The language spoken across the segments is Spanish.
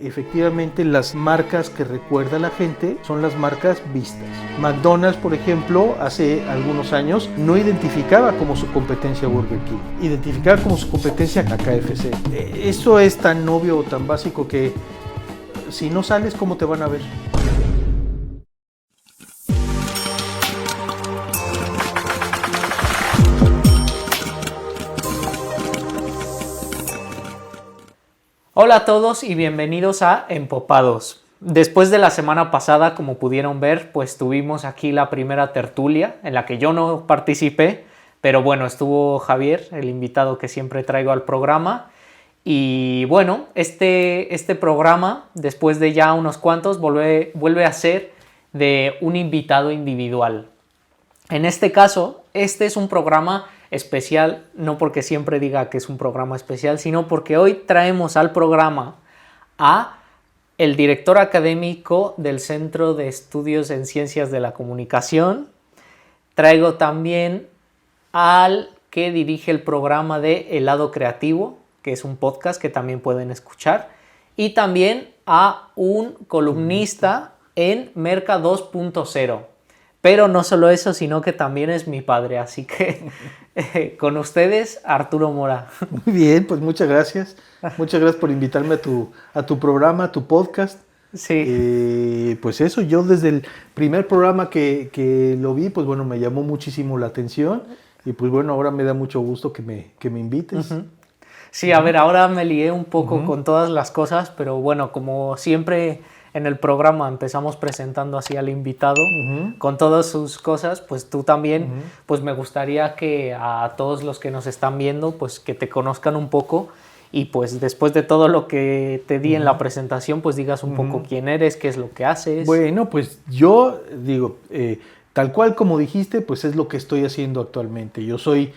Efectivamente, las marcas que recuerda la gente son las marcas vistas. McDonald's, por ejemplo, hace algunos años no identificaba como su competencia a Burger King, identificaba como su competencia a KFC. Eso es tan obvio o tan básico que si no sales, ¿cómo te van a ver? Hola a todos y bienvenidos a Empopados. Después de la semana pasada, como pudieron ver, pues tuvimos aquí la primera tertulia en la que yo no participé, pero bueno, estuvo Javier, el invitado que siempre traigo al programa. Y bueno, este programa, después de ya unos cuantos, vuelve a ser de un invitado individual. En este caso, este es un programa especial, no porque siempre diga que es un programa especial, sino porque hoy traemos al programa a el director académico del Centro de Estudios en Ciencias de la Comunicación. Traigo también al que dirige el programa de El Lado Creativo, que es un podcast que también pueden escuchar, y también a un columnista en Merca 2.0. Pero no solo eso, sino que también es mi padre, así que con ustedes, Arturo Mora. Muy bien, pues muchas gracias. Muchas gracias por invitarme a tu programa, a tu podcast. Sí. Pues eso, yo desde el primer programa que lo vi, pues bueno, me llamó muchísimo la atención y pues bueno, ahora me da mucho gusto que me invites. Uh-huh. Sí, a ver, ahora me lié un poco con todas las cosas, pero bueno, como siempre en el programa empezamos presentando así al invitado con todas sus cosas, pues tú también, pues me gustaría que a todos los que nos están viendo, pues que te conozcan un poco y pues después de todo lo que te di en la presentación, pues digas un poco quién eres, qué es lo que haces. Bueno, pues yo digo, tal cual como dijiste, pues es lo que estoy haciendo actualmente. Yo soy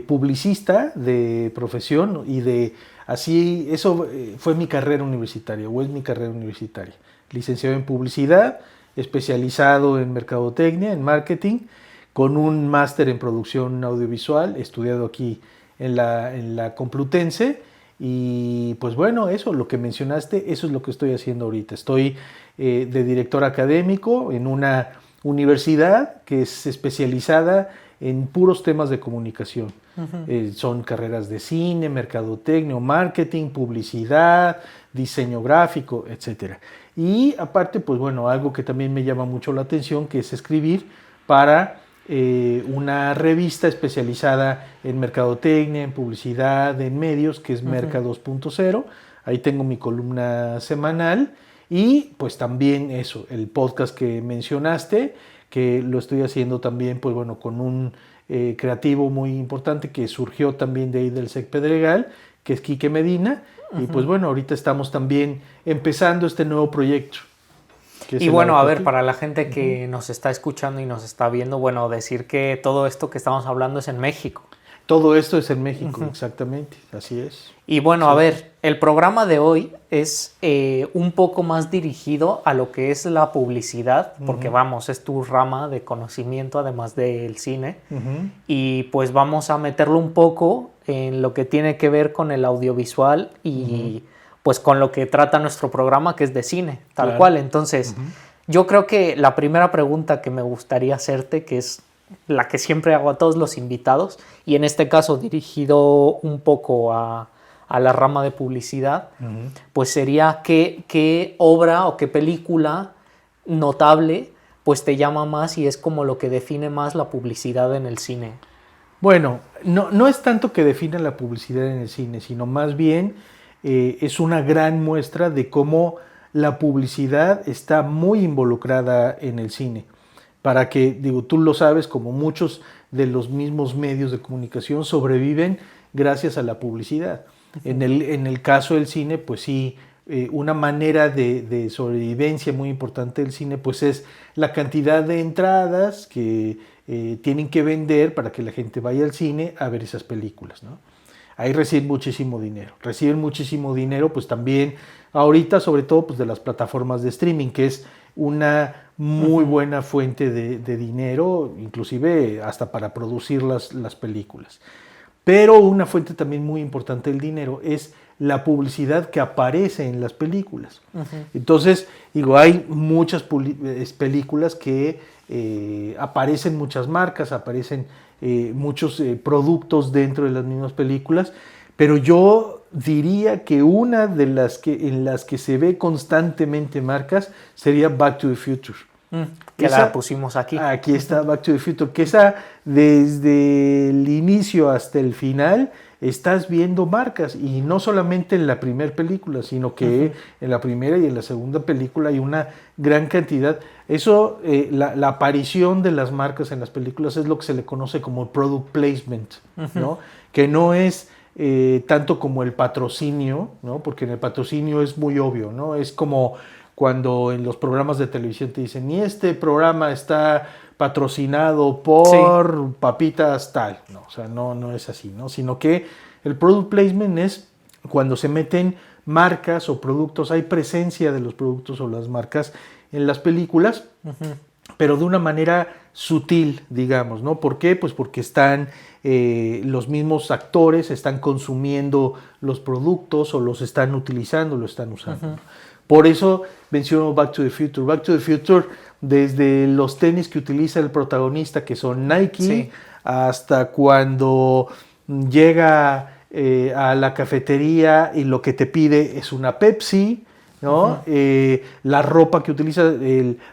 publicista de profesión y de así, eso fue mi carrera universitaria o es mi carrera universitaria. Licenciado en publicidad, especializado en mercadotecnia, en marketing, con un máster en producción audiovisual, estudiado aquí en la Complutense. Y pues bueno, eso, lo que mencionaste, eso es lo que estoy haciendo ahorita. Estoy de director académico en una universidad que es especializada en puros temas de comunicación. Son carreras de cine, mercadotecnia, marketing, publicidad, diseño gráfico, etc. Y aparte, pues bueno, algo que también me llama mucho la atención, que es escribir para una revista especializada en mercadotecnia, en publicidad, en medios, que es Merca 2.0. Ahí tengo mi columna semanal y pues también eso, el podcast que mencionaste, que lo estoy haciendo también, pues bueno, con un creativo muy importante que surgió también de ahí del SEC Pedregal, que es Quique Medina, y pues bueno, ahorita estamos también empezando este nuevo proyecto. Y bueno, a ver, para la gente que nos está escuchando y nos está viendo, bueno, decir que todo esto que estamos hablando es en México. Todo esto es en México, exactamente, así es. Y bueno, sí. A ver, el programa de hoy es un poco más dirigido a lo que es la publicidad, porque vamos, es tu rama de conocimiento además del cine, y pues vamos a meterlo un poco en lo que tiene que ver con el audiovisual y pues con lo que trata nuestro programa, que es de cine, tal cual. Entonces, yo creo que la primera pregunta que me gustaría hacerte, que es la que siempre hago a todos los invitados, y en este caso dirigido un poco a la rama de publicidad, pues sería qué obra o qué película notable pues te llama más y es como lo que define más la publicidad en el cine. Bueno, no es tanto que defina la publicidad en el cine, sino más bien es una gran muestra de cómo la publicidad está muy involucrada en el cine. Para que, digo, tú lo sabes, como muchos de los mismos medios de comunicación sobreviven gracias a la publicidad. En el caso del cine, pues sí, una manera de sobrevivencia muy importante del cine, pues es la cantidad de entradas que tienen que vender para que la gente vaya al cine a ver esas películas, ¿no? Ahí reciben muchísimo dinero. Reciben muchísimo dinero, pues también ahorita, sobre todo, pues de las plataformas de streaming, que es una muy buena fuente de dinero, inclusive hasta para producir las películas. Pero una fuente también muy importante del dinero es la publicidad que aparece en las películas. Entonces, digo, hay muchas películas que aparecen muchas marcas, aparecen muchos productos dentro de las mismas películas, pero yo diría que una de las en las que se ve constantemente marcas sería Back to the Future. Que la pusimos aquí. Aquí está Back to the Future, que esa desde el inicio hasta el final estás viendo marcas, y no solamente en la primera película, sino que en la primera y en la segunda película hay una gran cantidad. Eso, la aparición de las marcas en las películas es lo que se le conoce como product placement, ¿no? Que no es tanto como el patrocinio, ¿no? Porque en el patrocinio es muy obvio, ¿no? Es como cuando en los programas de televisión te dicen, y este programa está patrocinado por papitas tal. No, o sea, no es así, ¿no? Sino que el product placement es cuando se meten marcas o productos, hay presencia de los productos o las marcas en las películas, pero de una manera sutil, digamos, ¿no? ¿Por qué? Pues porque están los mismos actores, están consumiendo los productos o los están utilizando, lo están usando, ¿no? Por eso menciono Back to the Future. Back to the Future, desde los tenis que utiliza el protagonista, que son Nike, hasta cuando llega a la cafetería y lo que te pide es una Pepsi, ¿no? La ropa que utiliza,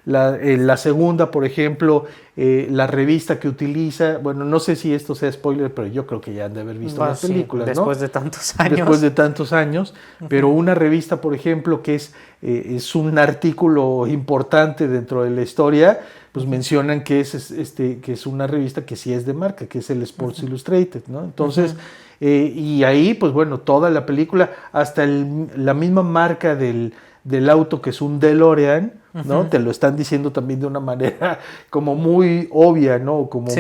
la segunda, por ejemplo, la revista que utiliza, bueno, no sé si esto sea spoiler, pero yo creo que ya han de haber visto las películas, después ¿no? de tantos años. Después de tantos años, pero una revista, por ejemplo, que es un artículo importante dentro de la historia, pues mencionan que es una revista que sí es de marca, que es el Sports Illustrated, ¿no? Entonces, y ahí, pues bueno, toda la película, hasta la misma marca del auto, que es un DeLorean, ¿no? Te lo están diciendo también de una manera como muy obvia, ¿no? Como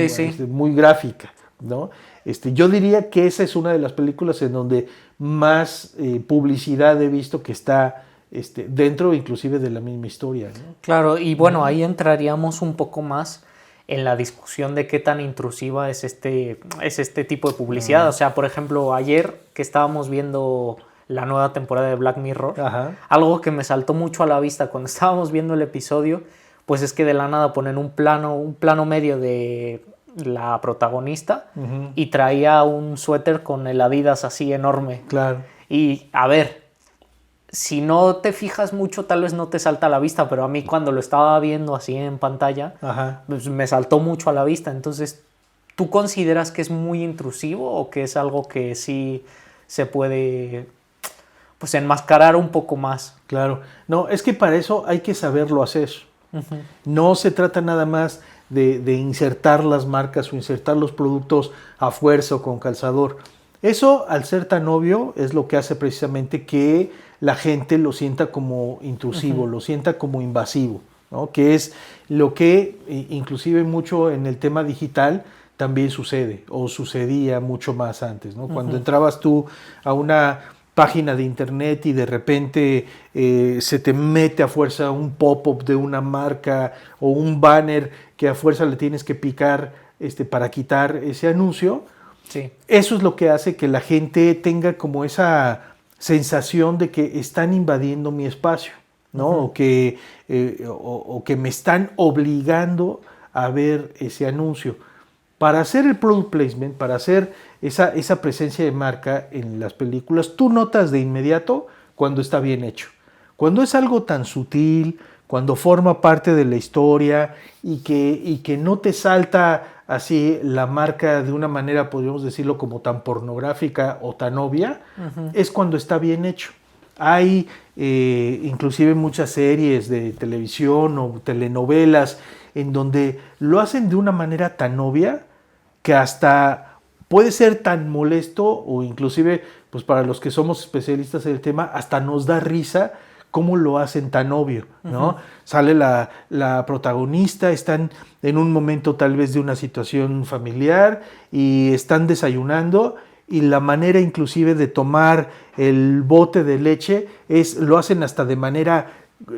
muy gráfica, ¿no? Yo diría que esa es una de las películas en donde más publicidad he visto que está dentro inclusive de la misma historia, ¿no? Claro, y bueno, ahí entraríamos un poco más en la discusión de qué tan intrusiva es este tipo de publicidad. O sea, por ejemplo, ayer que estábamos viendo la nueva temporada de Black Mirror, algo que me saltó mucho a la vista cuando estábamos viendo el episodio, pues es que de la nada ponen un plano medio de la protagonista y traía un suéter con el Adidas así enorme. Claro. Y a ver, si no te fijas mucho, tal vez no te salta a la vista, pero a mí cuando lo estaba viendo así en pantalla, pues me saltó mucho a la vista. Entonces, ¿tú consideras que es muy intrusivo o que es algo que sí se puede, pues, enmascarar un poco más? Claro. No, es que para eso hay que saberlo hacer. No se trata nada más de insertar las marcas o insertar los productos a fuerza o con calzador. Eso, al ser tan obvio, es lo que hace precisamente que la gente lo sienta como intrusivo, lo sienta como invasivo, ¿no? Que es lo que inclusive mucho en el tema digital también sucede, o sucedía mucho más antes, ¿no? Cuando entrabas tú a una página de internet y de repente se te mete a fuerza un pop-up de una marca o un banner que a fuerza le tienes que picar para quitar ese anuncio. Sí. Eso es lo que hace que la gente tenga como esa sensación de que están invadiendo mi espacio, ¿no? O que me están obligando a ver ese anuncio. Para hacer el product placement, para hacer esa presencia de marca en las películas, tú notas de inmediato cuando está bien hecho. Cuando es algo tan sutil, cuando forma parte de la historia y que no te salta así la marca de una manera, podríamos decirlo, como tan pornográfica o tan obvia, es cuando está bien hecho. Hay inclusive muchas series de televisión o telenovelas en donde lo hacen de una manera tan obvia que hasta puede ser tan molesto, o inclusive, pues para los que somos especialistas en el tema, hasta nos da risa cómo lo hacen tan obvio, ¿no? Sale la protagonista, están en un momento tal vez de una situación familiar y están desayunando, y la manera inclusive de tomar el bote de leche lo hacen hasta de manera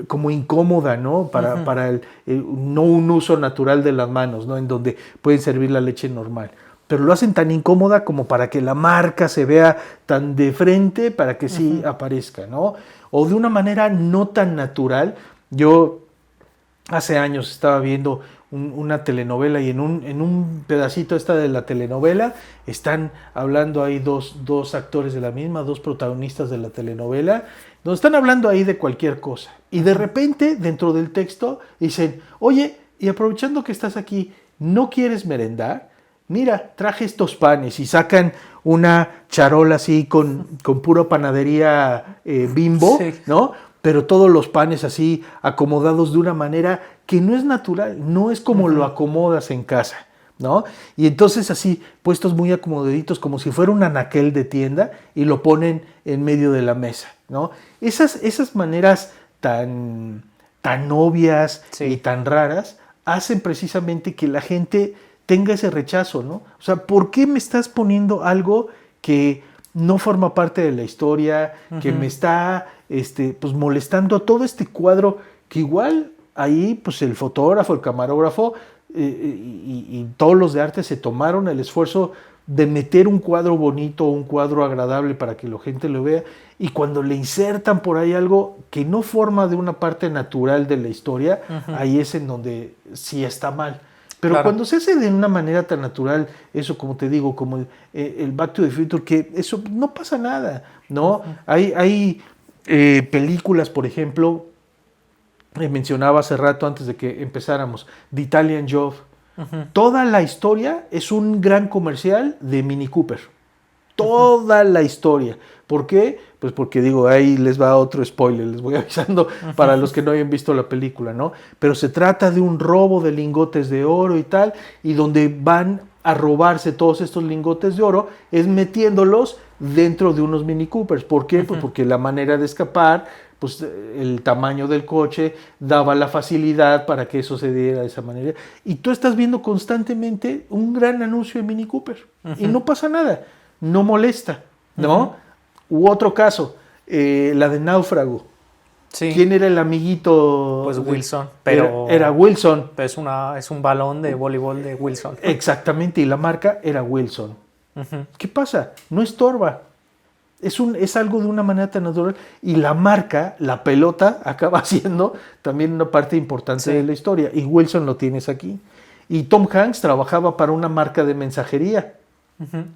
como incómoda, ¿no? Para no un uso natural de las manos, ¿no? En donde pueden servir la leche normal. pero lo hacen tan incómoda como para que la marca se vea tan de frente para que sí aparezca, ¿no? O de una manera no tan natural. Yo hace años estaba viendo una telenovela y en un pedacito esta de la telenovela están hablando ahí dos actores de la misma, dos protagonistas de la telenovela, donde están hablando ahí de cualquier cosa. Y de repente, dentro del texto, dicen, oye, y aprovechando que estás aquí, ¿no quieres merendar? Mira, traje estos panes, y sacan una charola así con pura panadería Bimbo, Sí. ¿no? Pero todos los panes así acomodados de una manera que no es natural, no es como lo acomodas en casa, ¿no? Y entonces así, puestos muy acomodaditos, como si fuera un anaquel de tienda, y lo ponen en medio de la mesa, ¿no? Esas maneras tan obvias Sí. y tan raras hacen precisamente que la gente tenga ese rechazo, ¿no? O sea, ¿por qué me estás poniendo algo que no forma parte de la historia, que me está pues molestando todo este cuadro que igual ahí pues el fotógrafo, el camarógrafo y todos los de arte se tomaron el esfuerzo de meter un cuadro bonito, un cuadro agradable para que la gente lo vea, y cuando le insertan por ahí algo que no forma de una parte natural de la historia, ahí es en donde sí está mal. Pero Claro. cuando se hace de una manera tan natural, eso como te digo, como el Back to the Future, que eso no pasa nada, ¿no? Hay películas, por ejemplo, mencionaba hace rato antes de que empezáramos, The Italian Job. Toda la historia es un gran comercial de Mini Cooper. Toda la historia. ¿Por qué? Pues porque digo, ahí les va otro spoiler, les voy avisando para los que no hayan visto la película, ¿no? Pero se trata de un robo de lingotes de oro y tal, y donde van a robarse todos estos lingotes de oro es metiéndolos dentro de unos Mini Coopers. ¿Por qué? Pues porque la manera de escapar, pues el tamaño del coche daba la facilidad para que eso se diera de esa manera. Y tú estás viendo constantemente un gran anuncio de Mini Cooper y no pasa nada, no molesta, ¿no? U otro caso, la de Náufrago. Sí. ¿Quién era el amiguito? Pues Wilson, pero Era Wilson. Pero es un balón de voleibol de Wilson. Exactamente, y la marca era Wilson. ¿Qué pasa? No estorba. Es algo de una manera tan natural, y la marca, la pelota, acaba siendo también una parte importante de la historia, y Wilson lo tienes aquí. Y Tom Hanks trabajaba para una marca de mensajería,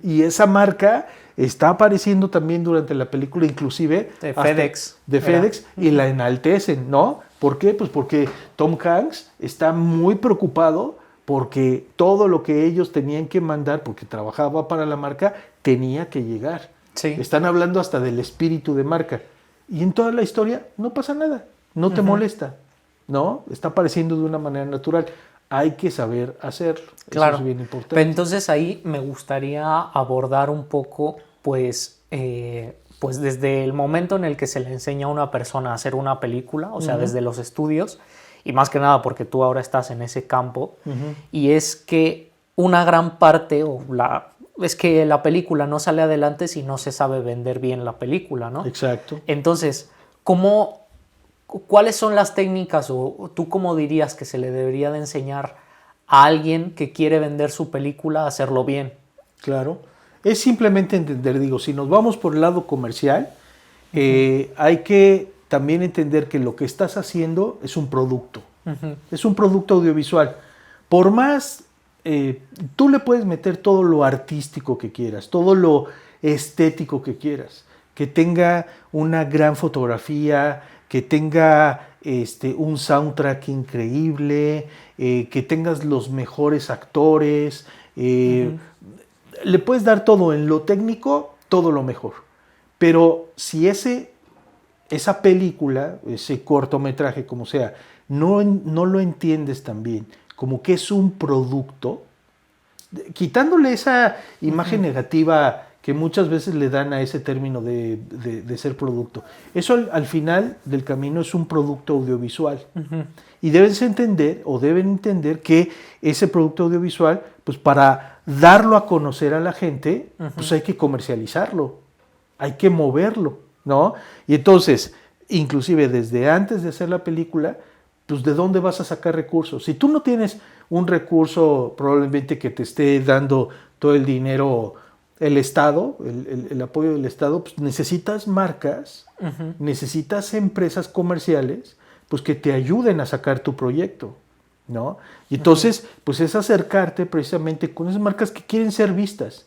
y esa marca está apareciendo también durante la película, inclusive de FedEx. De FedEx, y la enaltecen, ¿no? ¿Por qué? Pues porque Tom Hanks está muy preocupado porque todo lo que ellos tenían que mandar, porque trabajaba para la marca, tenía que llegar. Sí. Están hablando hasta del espíritu de marca. Y en toda la historia no pasa nada, no te molesta, ¿no? Está apareciendo de una manera natural. Hay que saber hacerlo. Claro. Eso es bien importante. Pero entonces ahí me gustaría abordar un poco, pues desde el momento en el que se le enseña a una persona a hacer una película, o sea, desde los estudios, y más que nada porque tú ahora estás en ese campo, y es que una gran parte, es que la película no sale adelante si no se sabe vender bien la película, ¿no? Exacto. Entonces, ¿cuáles son las técnicas o tú cómo dirías que se le debería de enseñar a alguien que quiere vender su película a hacerlo bien? Claro. Es simplemente entender, digo, si nos vamos por el lado comercial, hay que también entender que lo que estás haciendo es un producto. Es un producto audiovisual. Por más, tú le puedes meter todo lo artístico que quieras, todo lo estético que quieras, que tenga una gran fotografía, que tenga un soundtrack increíble, que tengas los mejores actores, le puedes dar todo en lo técnico, todo lo mejor. Pero si esa película, ese cortometraje, como sea, no lo entiendes tan bien, como que es un producto, quitándole esa imagen negativa que muchas veces le dan a ese término de ser producto. Eso al final del camino es un producto audiovisual. Y deben entender que ese producto audiovisual, pues para darlo a conocer a la gente, pues hay que comercializarlo, hay que moverlo, ¿no? Y entonces, inclusive desde antes de hacer la película, pues ¿de dónde vas a sacar recursos? Si tú no tienes un recurso probablemente que te esté dando todo el dinero el Estado, el apoyo del Estado, pues necesitas marcas, necesitas empresas comerciales, pues que te ayuden a sacar tu proyecto, ¿no? Y entonces, pues es acercarte precisamente con esas marcas que quieren ser vistas,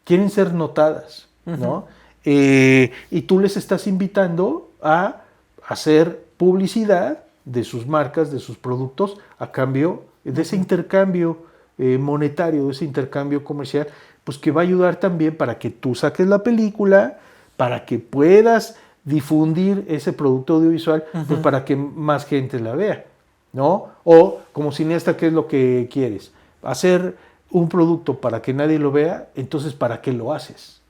quieren ser notadas, ¿no? Y tú les estás invitando a hacer publicidad de sus marcas, de sus productos, a cambio de ese intercambio monetario, de ese intercambio comercial, pues que va a ayudar también para que tú saques la película, para que puedas difundir ese producto audiovisual, pues para que más gente la vea, ¿no? O como cineasta, ¿qué es lo que quieres? Hacer un producto para que nadie lo vea, entonces ¿para qué lo haces?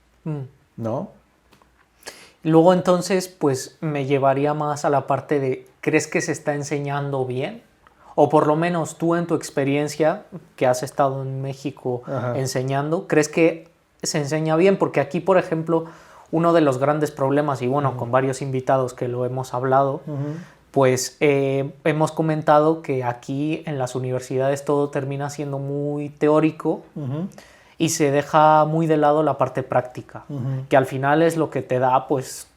¿No? Luego entonces, pues me llevaría más a la parte de, ¿crees que se está enseñando bien? O por lo menos tú en tu experiencia, que has estado en México enseñando, ¿crees que se enseña bien? Porque aquí, por ejemplo, uno de los grandes problemas, y bueno, con varios invitados que lo hemos hablado, pues hemos comentado que aquí en las universidades todo termina siendo muy teórico y se deja muy de lado la parte práctica, que al final es lo que te da, pues,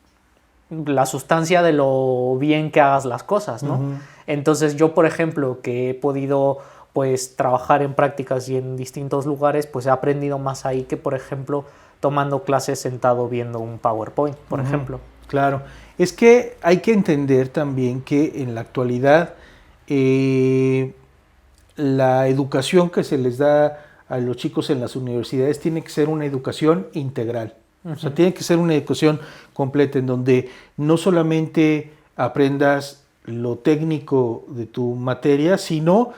la sustancia de lo bien que hagas las cosas, ¿no? Entonces yo, por ejemplo, que he podido pues trabajar en prácticas y en distintos lugares, pues he aprendido más ahí que, por ejemplo, tomando clases sentado viendo un PowerPoint, por ejemplo. Claro, es que hay que entender también que en la actualidad la educación que se les da a los chicos en las universidades tiene que ser una educación integral. O sea, tiene que ser una educación completa en donde no solamente aprendas lo técnico de tu materia, sino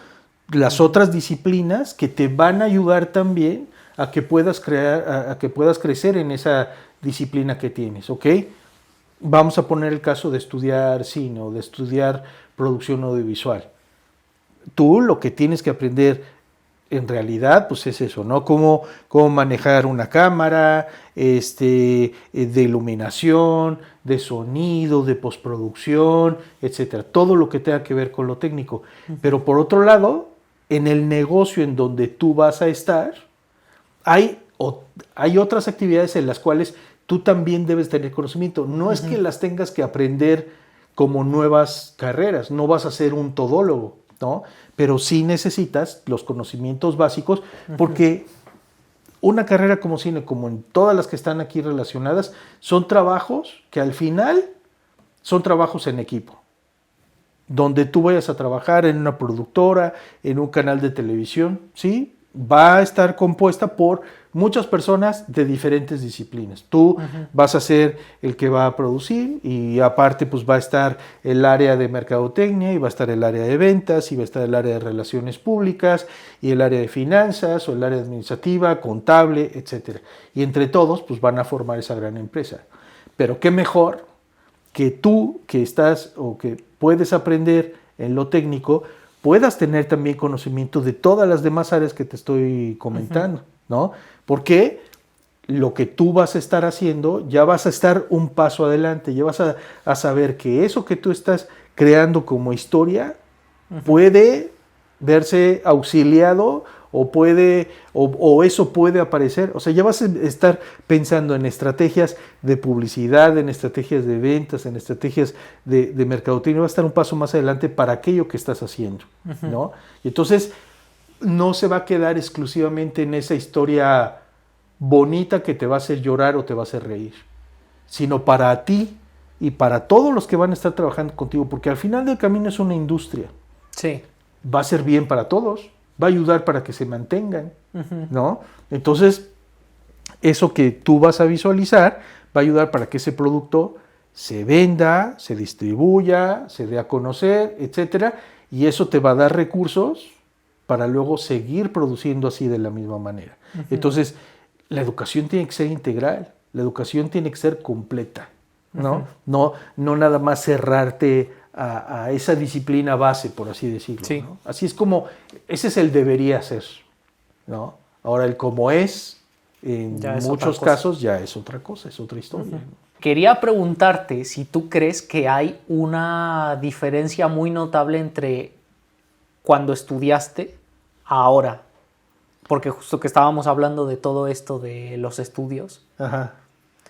las otras disciplinas que te van a ayudar también a que puedas crecer en esa disciplina que tienes, ¿ok? Vamos a poner el caso de estudiar cine o de estudiar producción audiovisual. Tú lo que tienes que aprender en realidad, pues es eso, ¿no? Cómo manejar una cámara, de iluminación, de sonido, de postproducción, etcétera. Todo lo que tenga que ver con lo técnico. Pero por otro lado, en el negocio en donde tú vas a estar, hay otras actividades en las cuales tú también debes tener conocimiento. No es que las tengas que aprender como nuevas carreras, no vas a ser un todólogo, ¿no? Pero sí necesitas los conocimientos básicos porque una carrera como cine, como en todas las que están aquí relacionadas, son trabajos que al final son trabajos en equipo. Donde tú vayas a trabajar en una productora, en un canal de televisión, ¿sí? Va a estar compuesta por muchas personas de diferentes disciplinas. Tú vas a ser el que va a producir y aparte pues va a estar el área de mercadotecnia y va a estar el área de ventas y va a estar el área de relaciones públicas y el área de finanzas o el área administrativa, contable, etc. Y entre todos pues van a formar esa gran empresa. Pero qué mejor que tú que estás o que puedes aprender en lo técnico puedas tener también conocimiento de todas las demás áreas que te estoy comentando, ¿no? Porque lo que tú vas a estar haciendo, ya vas a estar un paso adelante, ya vas a saber que eso que tú estás creando como historia puede verse auxiliado o eso puede aparecer. O sea, ya vas a estar pensando en estrategias de publicidad, en estrategias de ventas, en estrategias de mercadotecnia. Va a estar un paso más adelante para aquello que estás haciendo, ¿no? Y entonces no se va a quedar exclusivamente en esa historia bonita que te va a hacer llorar o te va a hacer reír, sino para ti y para todos los que van a estar trabajando contigo, porque al final del camino es una industria. Sí. Va a ser bien para todos, va a ayudar para que se mantengan, ¿no? Entonces, eso que tú vas a visualizar va a ayudar para que ese producto se venda, se distribuya, se dé a conocer, etcétera, y eso te va a dar recursos para luego seguir produciendo así de la misma manera. Entonces, la educación tiene que ser integral, la educación tiene que ser completa, ¿no? No nada más cerrarte a esa disciplina base, por así decirlo, sí. ¿no? Así es como, ese es el debería ser, ¿no? Ahora el cómo es, en muchos casos ya es otra cosa, es otra historia. quería preguntarte si tú crees que hay una diferencia muy notable entre cuando estudiaste a ahora, porque justo que estábamos hablando de todo esto de los estudios. Ajá.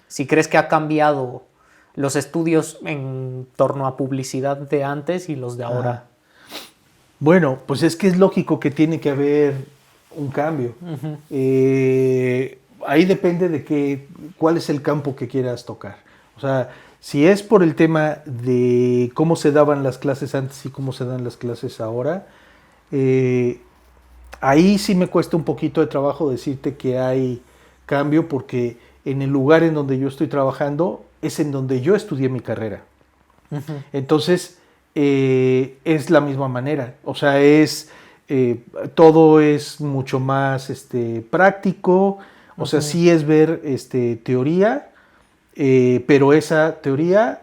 Si crees que ha cambiado los estudios en torno a publicidad de antes y los de ahora. Ajá. Bueno, pues es que es lógico que tiene que haber un cambio. Ujú. Ahí depende de cuál es el campo que quieras tocar. O sea, si es por el tema de cómo se daban las clases antes y cómo se dan las clases ahora, ahí sí me cuesta un poquito de trabajo decirte que hay cambio, porque en el lugar en donde yo estoy trabajando es en donde yo estudié mi carrera. Ujú. Entonces, es la misma manera. O sea, todo es mucho más práctico. O sea, sí es ver teoría, pero esa teoría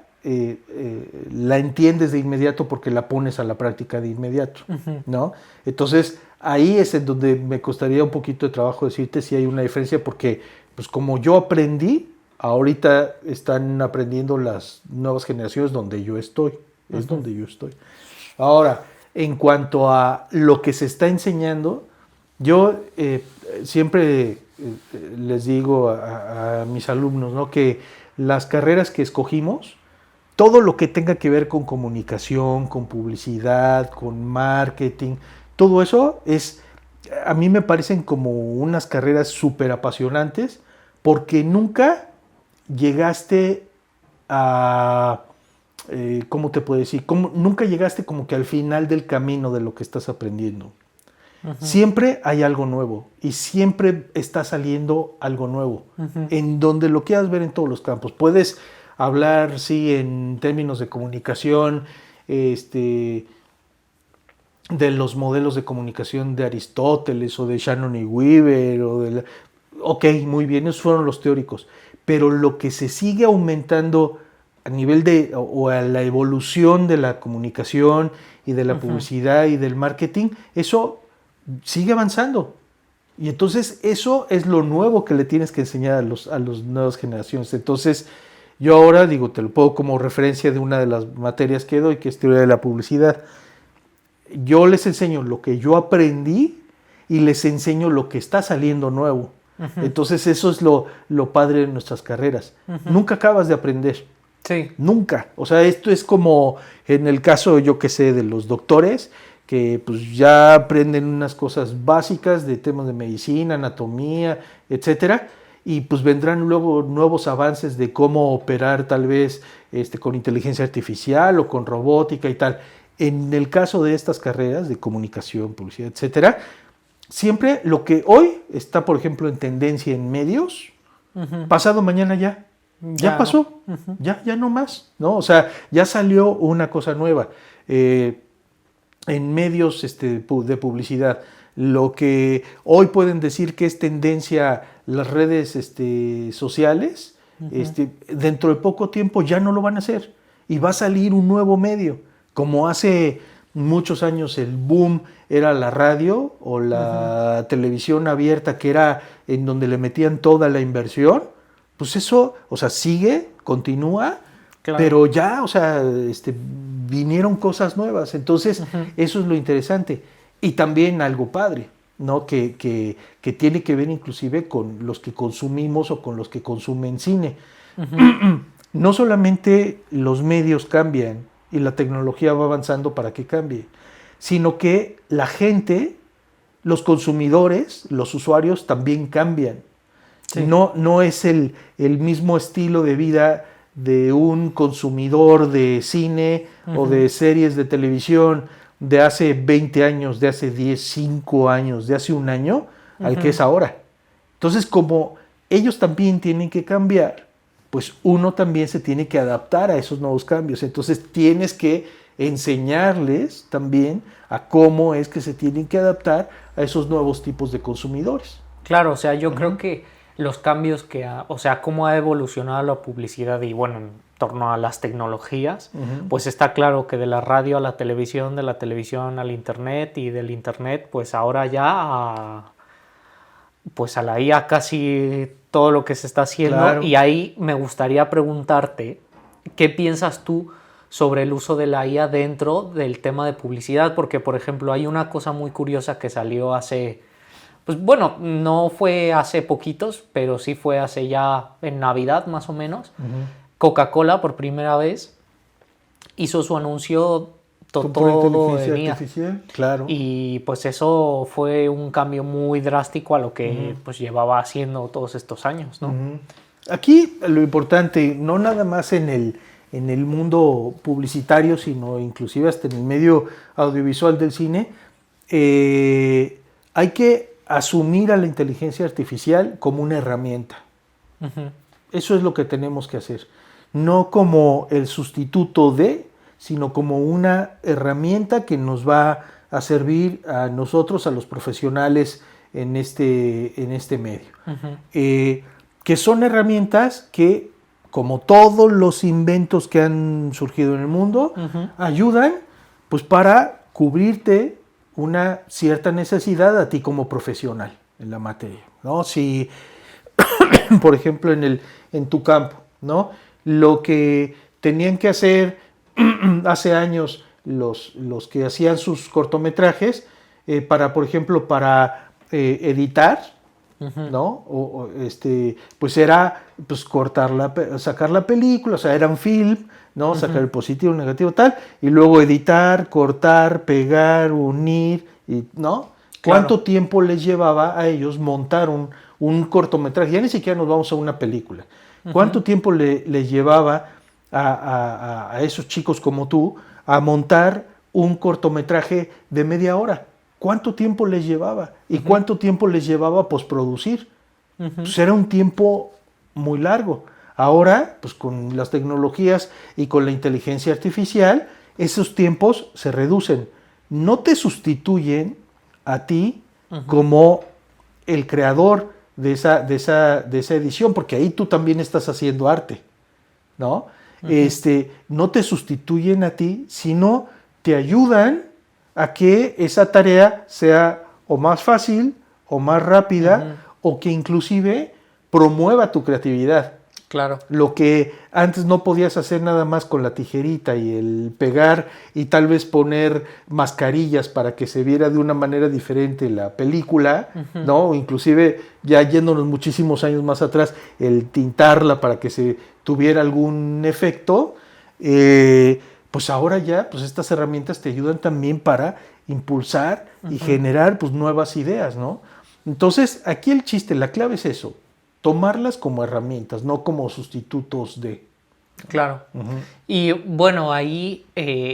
la entiendes de inmediato porque la pones a la práctica de inmediato, ¿no? Entonces, ahí es en donde me costaría un poquito de trabajo decirte si hay una diferencia, porque pues como yo aprendí, ahorita están aprendiendo las nuevas generaciones donde yo estoy, es donde yo estoy. Ahora, en cuanto a lo que se está enseñando, yo siempre les digo a mis alumnos, ¿no?, que las carreras que escogimos, todo lo que tenga que ver con comunicación, con publicidad, con marketing, todo eso a mí me parecen como unas carreras súper apasionantes, porque nunca llegaste a, ¿cómo te puedo decir? Nunca llegaste como que al final del camino de lo que estás aprendiendo. Siempre hay algo nuevo y siempre está saliendo algo nuevo, en donde lo quieras ver en todos los campos. Puedes hablar, sí, en términos de comunicación, de los modelos de comunicación de Aristóteles o de Shannon y Weaver, ok, muy bien, esos fueron los teóricos, pero lo que se sigue aumentando a nivel o a la evolución de la comunicación y de la publicidad y del marketing, eso sigue avanzando. Y entonces eso es lo nuevo que le tienes que enseñar a las nuevas generaciones. Entonces yo ahora digo, te lo pongo como referencia de una de las materias que doy, que es teoría de la publicidad. Yo les enseño lo que yo aprendí y les enseño lo que está saliendo nuevo. Entonces eso es lo padre de nuestras carreras. Nunca acabas de aprender. Sí. Nunca. O sea, esto es como en el caso, yo que sé, de los doctores, que pues ya aprenden unas cosas básicas de temas de medicina, anatomía, etcétera, y pues vendrán luego nuevos avances de cómo operar tal vez con inteligencia artificial o con robótica y tal. En el caso de estas carreras de comunicación, publicidad, etcétera, siempre lo que hoy está, por ejemplo, en tendencia en medios, pasado mañana ya pasó, no. ya no más, ¿no? O sea, ya salió una cosa nueva. En medios de publicidad, lo que hoy pueden decir que es tendencia las redes sociales, dentro de poco tiempo ya no lo van a hacer y va a salir un nuevo medio, como hace muchos años el boom era la radio o la televisión abierta, que era en donde le metían toda la inversión. Pues eso, o sea, sigue, continúa, claro, pero ya, o sea, vinieron cosas nuevas. Entonces, eso es lo interesante. Y también algo padre, ¿no? Que tiene que ver inclusive con los que consumimos o con los que consumen cine. No solamente los medios cambian y la tecnología va avanzando para que cambie, sino que la gente, los consumidores, los usuarios también cambian. Sí. No es el mismo estilo de vida de un consumidor de cine o de series de televisión de hace 20 años, de hace 10, 5 años, de hace un año, al que es ahora. Entonces, como ellos también tienen que cambiar, pues uno también se tiene que adaptar a esos nuevos cambios. Entonces, tienes que enseñarles también a cómo es que se tienen que adaptar a esos nuevos tipos de consumidores. Claro, o sea, yo creo que los cambios o sea, cómo ha evolucionado la publicidad y bueno, en torno a las tecnologías, pues está claro que de la radio a la televisión, de la televisión al internet y del internet, pues ahora ya pues a la IA casi todo lo que se está haciendo. Claro. Y ahí me gustaría preguntarte, ¿qué piensas tú sobre el uso de la IA dentro del tema de publicidad? Porque, por ejemplo, hay una cosa muy curiosa que salió hace, pues bueno, no fue hace poquitos, pero sí fue hace ya en Navidad más o menos. Coca-Cola por primera vez hizo su anuncio Con todo inteligencia en IA. artificial, claro. Y pues eso fue un cambio muy drástico a lo que pues llevaba haciendo todos estos años, ¿no? Aquí lo importante, no nada más en el mundo publicitario, sino inclusive hasta en el medio audiovisual del cine, hay que asumir a la inteligencia artificial como una herramienta. Eso es lo que tenemos que hacer. No como el sustituto de, sino como una herramienta que nos va a servir a nosotros, a los profesionales en este medio. Que son herramientas que, como todos los inventos que han surgido en el mundo, ayudan pues para cubrirte una cierta necesidad a ti como profesional en la materia, ¿no? Si, por ejemplo, en tu campo, ¿no? Lo que tenían que hacer hace años los que hacían sus cortometrajes para, por ejemplo, para editar, ¿no? Pues era pues sacar la película, o sea, eran film, ¿no? Sacar el positivo, el negativo, tal, y luego editar, cortar, pegar, unir, ¿no? ¿Cuánto tiempo les llevaba a ellos montar un cortometraje? Ya ni siquiera nos vamos a una película. ¿Cuánto tiempo les llevaba a esos chicos como tú a montar un cortometraje de media hora? ¿Cuánto tiempo les llevaba? ¿Y cuánto tiempo les llevaba postproducir? Pues era un tiempo muy largo. Ahora, pues con las tecnologías y con la inteligencia artificial, esos tiempos se reducen. No te sustituyen a ti como el creador de esa edición, porque ahí tú también estás haciendo arte, ¿no? No te sustituyen a ti, sino te ayudan a que esa tarea sea o más fácil o más rápida o que inclusive promueva tu creatividad. Claro. Lo que antes no podías hacer nada más con la tijerita y el pegar y tal vez poner mascarillas para que se viera de una manera diferente la película, ¿no? O inclusive ya yéndonos muchísimos años más atrás, el tintarla para que se tuviera algún efecto, pues ahora ya pues estas herramientas te ayudan también para impulsar y generar pues nuevas ideas, ¿no? Entonces aquí el chiste, la clave es eso. Tomarlas como herramientas, no como sustitutos de... Claro. Y bueno, ahí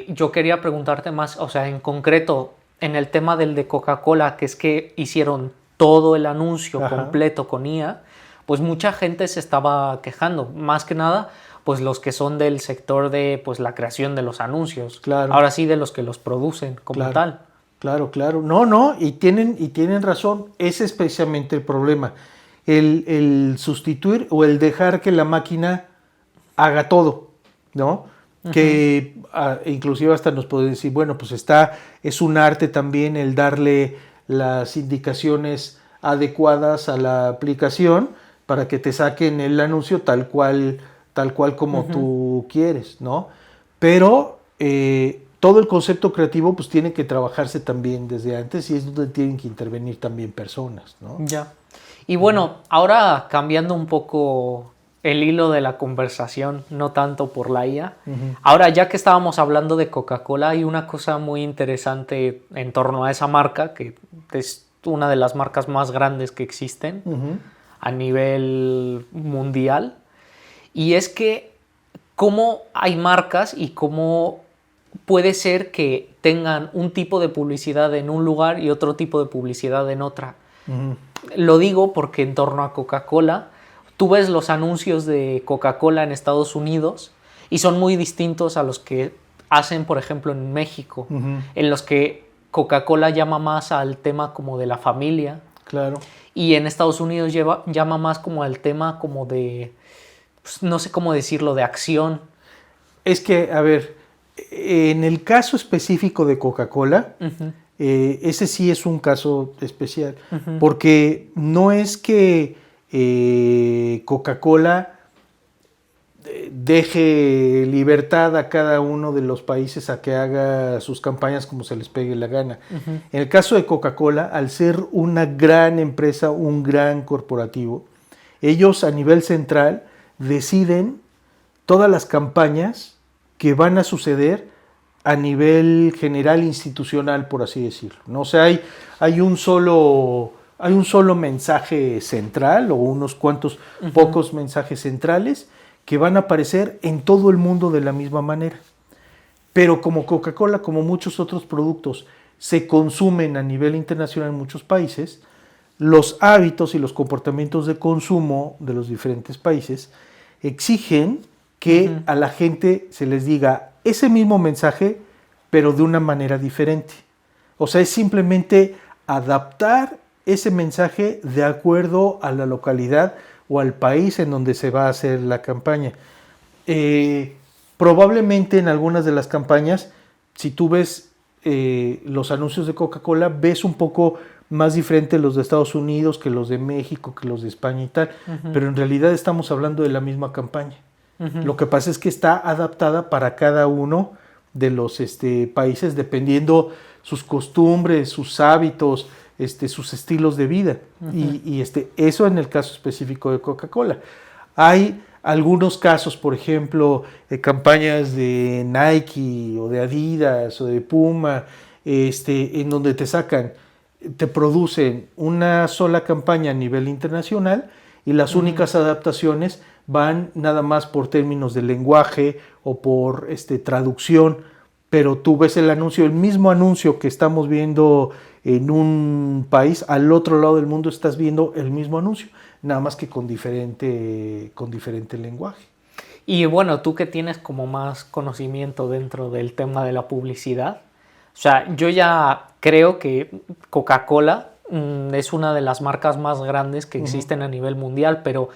yo quería preguntarte más, o sea, en concreto, en el tema del de Coca-Cola, que es que hicieron todo el anuncio completo con IA, pues mucha gente se estaba quejando, más que nada, pues los que son del sector de pues la creación de los anuncios. Claro. Ahora sí, de los que los producen como tal. Claro. No, y tienen razón, ese es precisamente el problema. El sustituir o el dejar que la máquina haga todo, ¿no? Que inclusive hasta nos puede decir, bueno, pues es un arte también el darle las indicaciones adecuadas a la aplicación para que te saquen el anuncio tal cual como tú quieres, ¿no? Pero todo el concepto creativo pues tiene que trabajarse también desde antes y es donde tienen que intervenir también personas, ¿no? Ya. Y bueno, ahora cambiando un poco el hilo de la conversación, no tanto por la IA. Ahora, ya que estábamos hablando de Coca-Cola, hay una cosa muy interesante en torno a esa marca, que es una de las marcas más grandes que existen a nivel mundial. Y es que cómo hay marcas y cómo puede ser que tengan un tipo de publicidad en un lugar y otro tipo de publicidad en otra. Lo digo porque en torno a Coca-Cola, tú ves los anuncios de Coca-Cola en Estados Unidos y son muy distintos a los que hacen, por ejemplo, en México, en los que Coca-Cola llama más al tema como de la familia. Claro. Y en Estados Unidos llama más como al tema como de, pues, no sé cómo decirlo, de acción. Es que, a ver, en el caso específico de Coca-Cola, ese sí es un caso especial, porque no es que Coca-Cola deje libertad a cada uno de los países a que haga sus campañas como se les pegue la gana. En el caso de Coca-Cola, al ser una gran empresa, un gran corporativo, ellos a nivel central deciden todas las campañas que van a suceder a nivel general institucional, por así decirlo, ¿no? O sea, hay un solo mensaje central o unos cuantos pocos mensajes centrales que van a aparecer en todo el mundo de la misma manera. Pero como Coca-Cola, como muchos otros productos, se consumen a nivel internacional en muchos países, los hábitos y los comportamientos de consumo de los diferentes países exigen que a la gente se les diga ese mismo mensaje, pero de una manera diferente. O sea, es simplemente adaptar ese mensaje de acuerdo a la localidad o al país en donde se va a hacer la campaña. Probablemente en algunas de las campañas, si tú ves los anuncios de Coca-Cola, ves un poco más diferente los de Estados Unidos que los de México, que los de España y tal, pero en realidad estamos hablando de la misma campaña. Lo que pasa es que está adaptada para cada uno de los países dependiendo sus costumbres, sus hábitos, sus estilos de vida. Y eso en el caso específico de Coca-Cola. Hay algunos casos, por ejemplo, de campañas de Nike o de Adidas o de Puma, en donde te producen una sola campaña a nivel internacional y las únicas adaptaciones van nada más por términos de lenguaje o por traducción, pero tú ves el mismo anuncio que estamos viendo en un país, al otro lado del mundo estás viendo el mismo anuncio, nada más que con diferente lenguaje. Y bueno, tú que tienes como más conocimiento dentro del tema de la publicidad, o sea, yo ya creo que Coca-Cola es una de las marcas más grandes que existen a nivel mundial, pero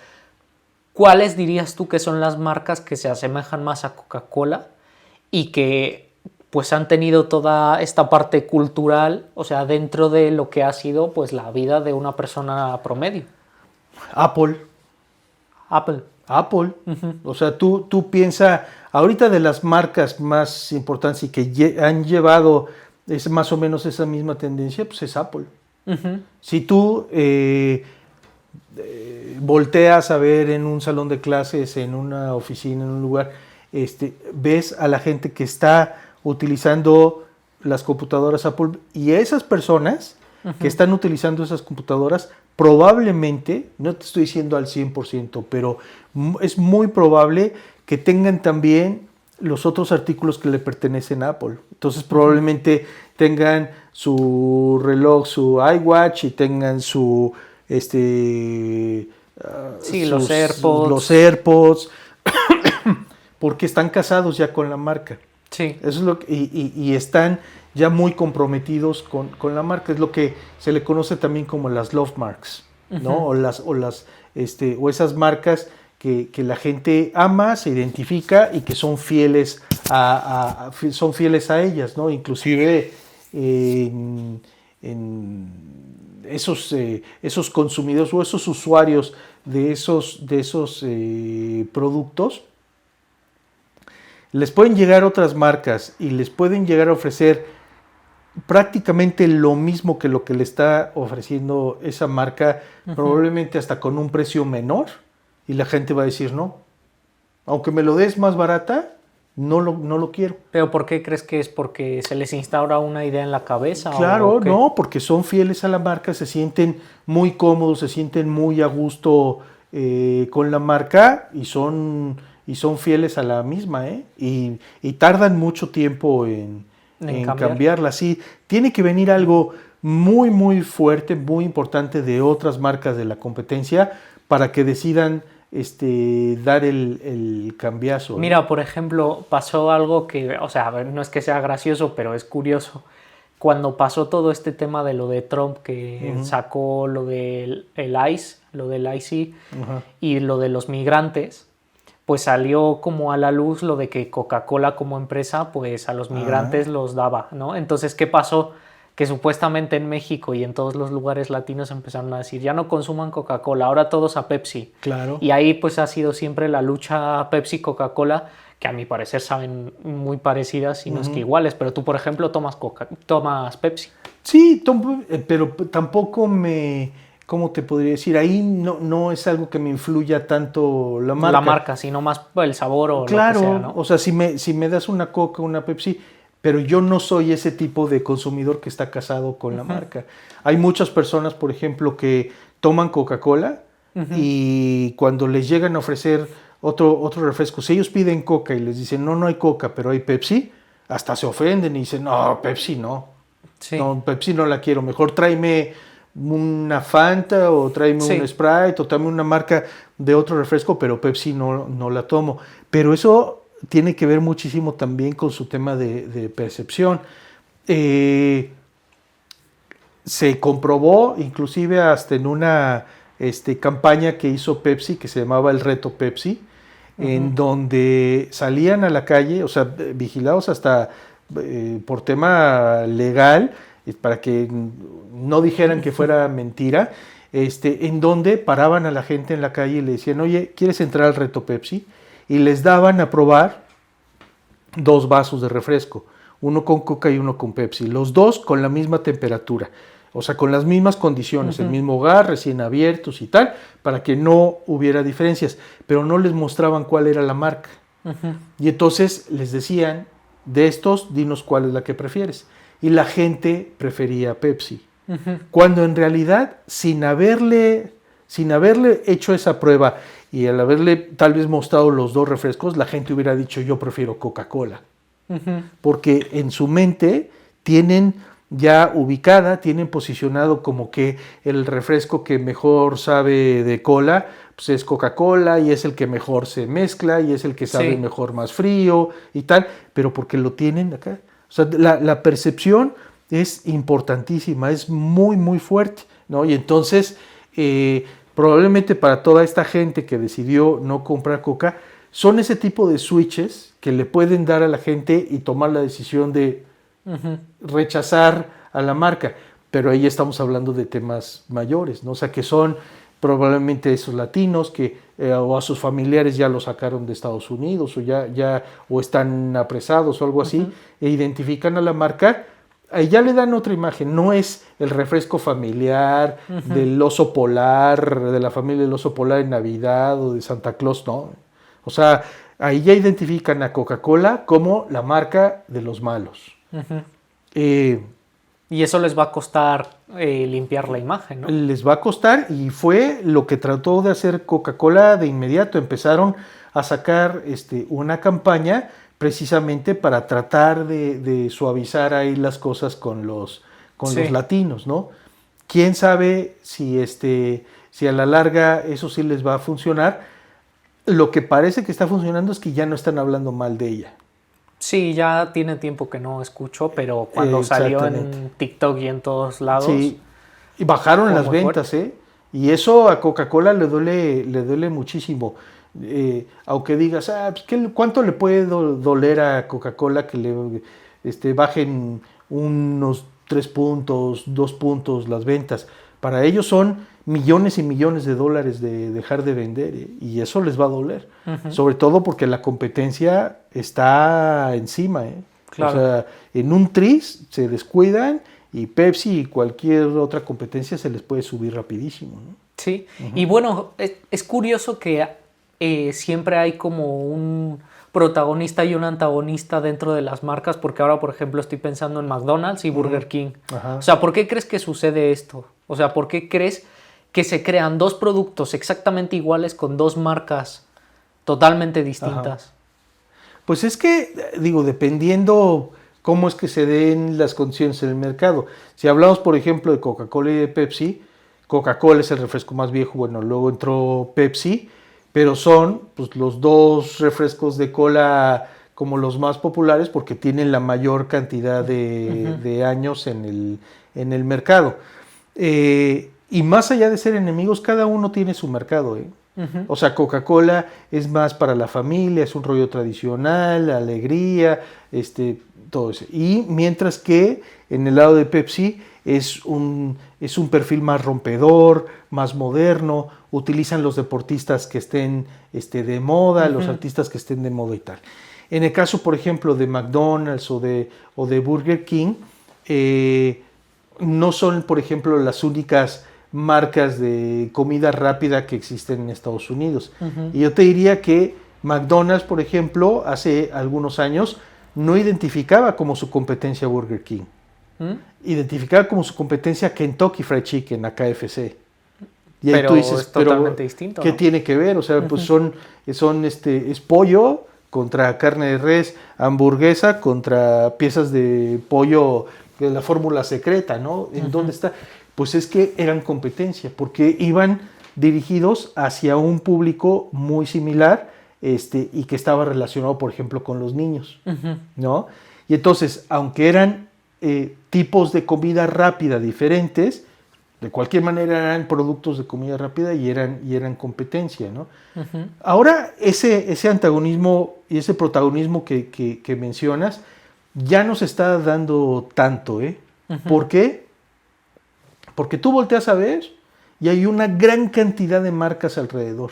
¿cuáles dirías tú que son las marcas que se asemejan más a Coca-Cola y que pues han tenido toda esta parte cultural, o sea, dentro de lo que ha sido pues la vida de una persona promedio? Apple. O sea, tú piensa, ahorita de las marcas más importantes y que han llevado más o menos esa misma tendencia, pues es Apple. Si tú volteas a ver en un salón de clases, en una oficina, en un lugar, ves a la gente que está utilizando las computadoras Apple y esas personas que están utilizando esas computadoras probablemente, no te estoy diciendo al 100%, pero es muy probable que tengan también los otros artículos que le pertenecen a Apple. Entonces probablemente tengan su reloj, su iWatch y tengan su los AirPods. Los AirPods, porque están casados ya con la marca. Sí. Eso es lo que, y están ya muy comprometidos con la marca. Es lo que se le conoce también como las love marks, ¿no? O esas marcas que la gente ama, se identifica y que son fieles a ellas, ¿no? Inclusive en esos consumidores o esos usuarios de esos productos, les pueden llegar otras marcas y les pueden llegar a ofrecer prácticamente lo mismo que lo que le está ofreciendo esa marca, probablemente hasta con un precio menor, y la gente va a decir no, aunque me lo des más barata, no lo quiero. ¿Pero por qué crees que es? ¿Porque se les instaura una idea en la cabeza? Claro, no, porque son fieles a la marca, se sienten muy cómodos, se sienten muy a gusto con la marca y son fieles a la misma, y tardan mucho tiempo en cambiarla. Sí, tiene que venir algo muy, muy fuerte, muy importante de otras marcas de la competencia para que decidan dar el cambiazo. Mira, por ejemplo, pasó algo que, o sea, no es que sea gracioso, pero es curioso. Cuando pasó todo este tema de lo de Trump, que sacó lo del ICE, lo del IC y lo de los migrantes, pues salió como a la luz lo de que Coca-Cola como empresa pues a los migrantes los daba, ¿no? Entonces, ¿qué pasó? que supuestamente en México y en todos los lugares latinos empezaron a decir, ya no consuman Coca-Cola, ahora todos a Pepsi. Claro. Y ahí pues ha sido siempre la lucha Pepsi-Coca-Cola, que a mi parecer saben muy parecidas y no es que iguales, pero tú, por ejemplo, tomas Pepsi. Sí, pero tampoco ¿cómo te podría decir? Ahí no es algo que me influya tanto la marca. La marca, sino más el sabor o claro, lo que sea, ¿no? O sea, si me das una Coca, una Pepsi, pero yo no soy ese tipo de consumidor que está casado con la marca. Hay muchas personas, por ejemplo, que toman Coca-Cola y cuando les llegan a ofrecer otro refresco, si ellos piden Coca y les dicen, no hay Coca, pero hay Pepsi, hasta se ofenden y dicen, no, Pepsi no. Sí. No, Pepsi no la quiero, mejor tráeme una Fanta o tráeme un Sprite o tráeme una marca de otro refresco, pero Pepsi no la tomo. Pero eso tiene que ver muchísimo también con su tema de percepción. Se comprobó, inclusive hasta en una campaña que hizo Pepsi, que se llamaba el Reto Pepsi, en donde salían a la calle, o sea, vigilados hasta por tema legal, para que no dijeran que fuera mentira, en donde paraban a la gente en la calle y le decían, oye, ¿quieres entrar al Reto Pepsi? Y les daban a probar 2 vasos de refresco, uno con Coca y uno con Pepsi, los dos con la misma temperatura, o sea, con las mismas condiciones, el mismo hogar, recién abiertos y tal, para que no hubiera diferencias, pero no les mostraban cuál era la marca. Y entonces les decían, de estos, dinos cuál es la que prefieres. Y la gente prefería Pepsi. Cuando en realidad, sin haberle hecho esa prueba y al haberle tal vez mostrado los 2 refrescos, la gente hubiera dicho, yo prefiero Coca-Cola. Porque en su mente tienen ya ubicada, tienen posicionado como que el refresco que mejor sabe de cola, pues es Coca-Cola y es el que mejor se mezcla y es el que sabe mejor más frío y tal, pero porque lo tienen acá. O sea, la percepción es importantísima, es muy, muy fuerte, ¿no? Y entonces, probablemente para toda esta gente que decidió no comprar Coca, son ese tipo de switches que le pueden dar a la gente y tomar la decisión de rechazar a la marca. Pero ahí estamos hablando de temas mayores, ¿no? O sea, que son probablemente esos latinos que o a sus familiares ya lo sacaron de Estados Unidos o están apresados o algo así, e identifican a la marca. Ahí ya le dan otra imagen, no es el refresco familiar del oso polar, de la familia del oso polar en Navidad o de Santa Claus, no. O sea, ahí ya identifican a Coca-Cola como la marca de los malos. Y eso les va a costar limpiar la imagen, ¿no? Les va a costar, y fue lo que trató de hacer Coca-Cola de inmediato. Empezaron a sacar una campaña precisamente para tratar de suavizar ahí las cosas con los latinos, ¿no? Quién sabe si a la larga eso sí les va a funcionar. Lo que parece que está funcionando es que ya no están hablando mal de ella. Sí, ya tiene tiempo que no escucho, pero cuando salió en TikTok y en todos lados... Sí, y bajaron las ventas, y eso a Coca-Cola le duele muchísimo. Aunque digas, pues, ¿cuánto le puede doler a Coca-Cola que le bajen unos 3 puntos, 2 puntos las ventas? Para ellos son millones y millones de dólares de dejar de vender, y eso les va a doler. Sobre todo porque la competencia está encima. Claro. O sea, en un tris se descuidan y Pepsi y cualquier otra competencia se les puede subir rapidísimo, ¿no? Sí, y bueno, es curioso que siempre hay como un protagonista y un antagonista dentro de las marcas, porque ahora, por ejemplo, estoy pensando en McDonald's y Burger King. O sea, ¿por qué crees que sucede esto? O sea, ¿por qué crees que se crean 2 productos exactamente iguales con 2 marcas totalmente distintas? Pues es que, dependiendo cómo es que se den las condiciones en el mercado. Si hablamos, por ejemplo, de Coca-Cola y de Pepsi, Coca-Cola es el refresco más viejo, bueno, luego entró Pepsi, pero son pues, los 2 refrescos de cola como los más populares porque tienen la mayor cantidad de años en el mercado. Y más allá de ser enemigos, cada uno tiene su mercado, O sea, Coca-Cola es más para la familia, es un rollo tradicional, alegría, todo eso. Y mientras que en el lado de Pepsi es un perfil más rompedor, más moderno, utilizan los deportistas que estén de moda, los artistas que estén de moda y tal. En el caso, por ejemplo, de McDonald's o de Burger King, no son, por ejemplo, las únicas marcas de comida rápida que existen en Estados Unidos. Y yo te diría que McDonald's, por ejemplo, hace algunos años no identificaba como su competencia Burger King. Identificaba como su competencia Kentucky Fried Chicken, a KFC. Y ahí pero tú dices, es totalmente distinto, ¿qué ¿no? tiene que ver? O sea, pues es pollo contra carne de res, hamburguesa contra piezas de pollo de la fórmula secreta, ¿no? ¿En dónde está? Pues es que eran competencia, porque iban dirigidos hacia un público muy similar, y que estaba relacionado, por ejemplo, con los niños, ¿no? Y entonces, aunque eran tipos de comida rápida diferentes, de cualquier manera eran productos de comida rápida y eran competencia, ¿no? Ahora ese antagonismo y ese protagonismo que mencionas ya no se está dando tanto, ¿eh? ¿Por qué? Porque tú volteas a ver y hay una gran cantidad de marcas alrededor.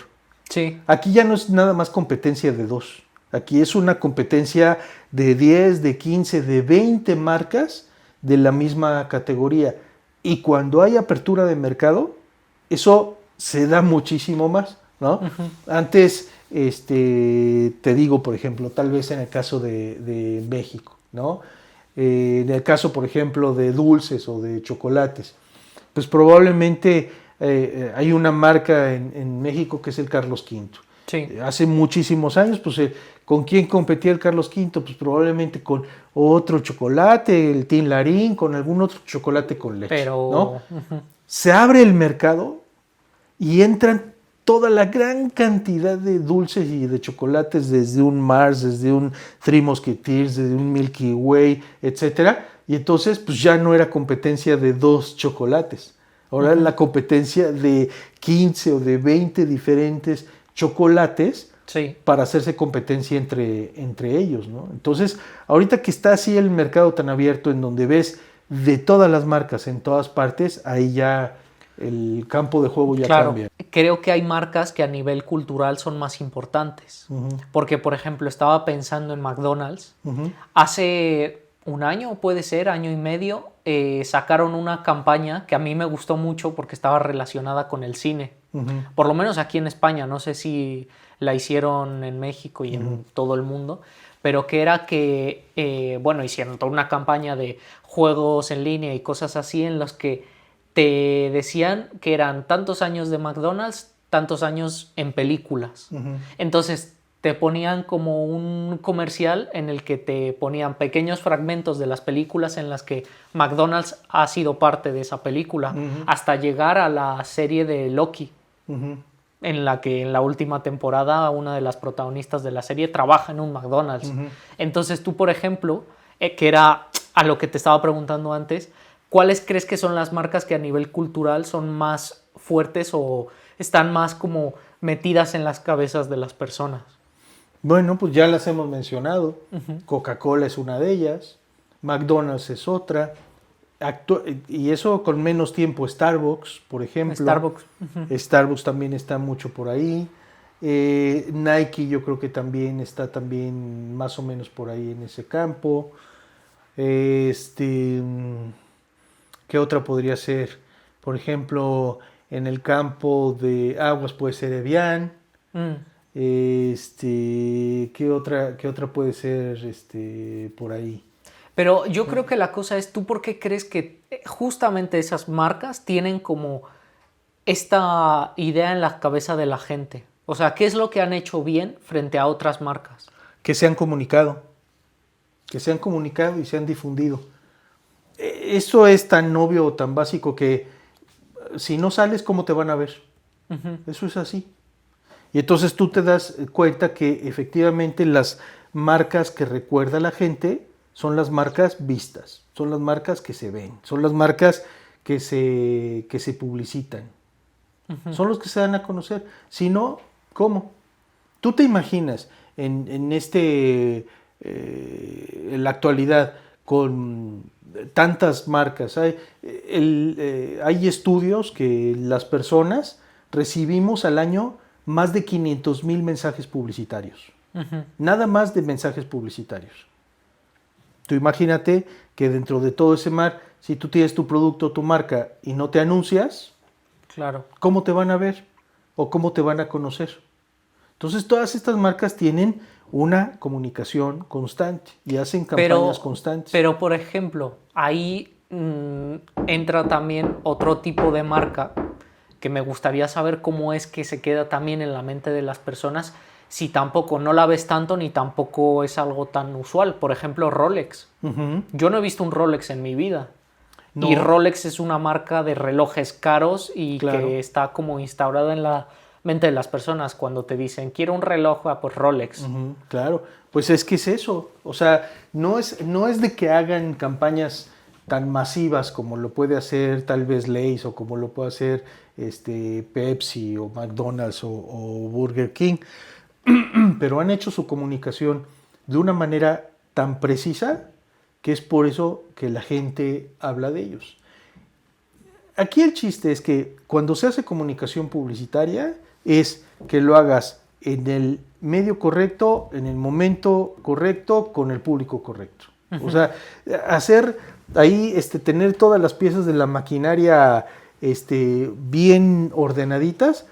Sí. Aquí ya no es nada más competencia de 2. Aquí es una competencia de 10, de 15, de 20 marcas de la misma categoría. Y cuando hay apertura de mercado, eso se da muchísimo más, ¿no? Antes, te digo, por ejemplo, tal vez en el caso de México, ¿no? En el caso, por ejemplo, de dulces o de chocolates, pues probablemente hay una marca en México que es el Carlos V. Sí. Hace muchísimos años, pues, ¿con quién competía el Carlos V? Pues probablemente con otro chocolate, el Tin Larín, con algún otro chocolate con leche, Pero ¿no? Se abre el mercado y entran toda la gran cantidad de dulces y de chocolates, desde un Mars, desde un Three Musketeers, desde un Milky Way, etcétera. Y entonces, pues ya no era competencia de 2 chocolates. Ahora es la competencia de 15 o de 20 diferentes chocolates, sí, para hacerse competencia entre ellos, ¿no? Entonces, ahorita que está así el mercado tan abierto, en donde ves de todas las marcas en todas partes, ahí ya el campo de juego ya cambia. Creo que hay marcas que a nivel cultural son más importantes. Porque, por ejemplo, estaba pensando en McDonald's. Hace un año, puede ser, año y medio, sacaron una campaña que a mí me gustó mucho porque estaba relacionada con el cine. Por lo menos aquí en España, no sé si la hicieron en México y en todo el mundo, pero que era que, hicieron toda una campaña de juegos en línea y cosas así en los que te decían que eran tantos años de McDonald's, tantos años en películas. Entonces te ponían como un comercial en el que te ponían pequeños fragmentos de las películas en las que McDonald's ha sido parte de esa película, hasta llegar a la serie de Loki, en la que en la última temporada una de las protagonistas de la serie trabaja en un McDonald's. Entonces tú, por ejemplo, que era a lo que te estaba preguntando antes, ¿cuáles crees que son las marcas que a nivel cultural son más fuertes o están más como metidas en las cabezas de las personas? Bueno, pues ya las hemos mencionado. Coca-Cola es una de ellas, McDonald's es otra, y eso con menos tiempo. Starbucks, por ejemplo. Starbucks también está mucho por ahí. Nike yo creo que también está más o menos por ahí en ese campo. ¿Qué otra podría ser? Por ejemplo, en el campo de aguas puede ser Evian. ¿Qué otra puede ser por ahí? Pero yo creo que la cosa es, ¿tú por qué crees que justamente esas marcas tienen como esta idea en la cabeza de la gente? O sea, ¿qué es lo que han hecho bien frente a otras marcas? Que se han comunicado y se han difundido. Eso es tan obvio o tan básico que si no sales, ¿cómo te van a ver? Eso es así. Y entonces tú te das cuenta que efectivamente las marcas que recuerda la gente son las marcas vistas, son las marcas que se ven, son las marcas que se publicitan. Son los que se dan a conocer. Si no, ¿cómo? ¿Tú te imaginas en la actualidad con tantas marcas? Hay estudios que las personas recibimos al año más de 500,000 mensajes publicitarios. Nada más de mensajes publicitarios. Tú imagínate que dentro de todo ese mar, si tú tienes tu producto, tu marca y no te anuncias, claro, ¿cómo te van a ver? ¿O cómo te van a conocer? Entonces todas estas marcas tienen una comunicación constante y hacen campañas constantes. Pero por ejemplo, ahí entra también otro tipo de marca que me gustaría saber cómo es que se queda también en la mente de las personas, si tampoco no la ves tanto ni tampoco es algo tan usual. Por ejemplo, Rolex. Yo no he visto un Rolex en mi vida. No. Y Rolex es una marca de relojes caros y que está como instaurada en la mente de las personas. Cuando te dicen, quiero un reloj, pues Rolex. Claro, pues es que es eso. O sea, no es de que hagan campañas tan masivas como lo puede hacer tal vez Lay's o como lo puede hacer Pepsi o McDonald's o Burger King, pero han hecho su comunicación de una manera tan precisa que es por eso que la gente habla de ellos. Aquí el chiste es que cuando se hace comunicación publicitaria es que lo hagas en el medio correcto, en el momento correcto, con el público correcto. O sea, hacer ahí, tener todas las piezas de la maquinaria bien ordenaditas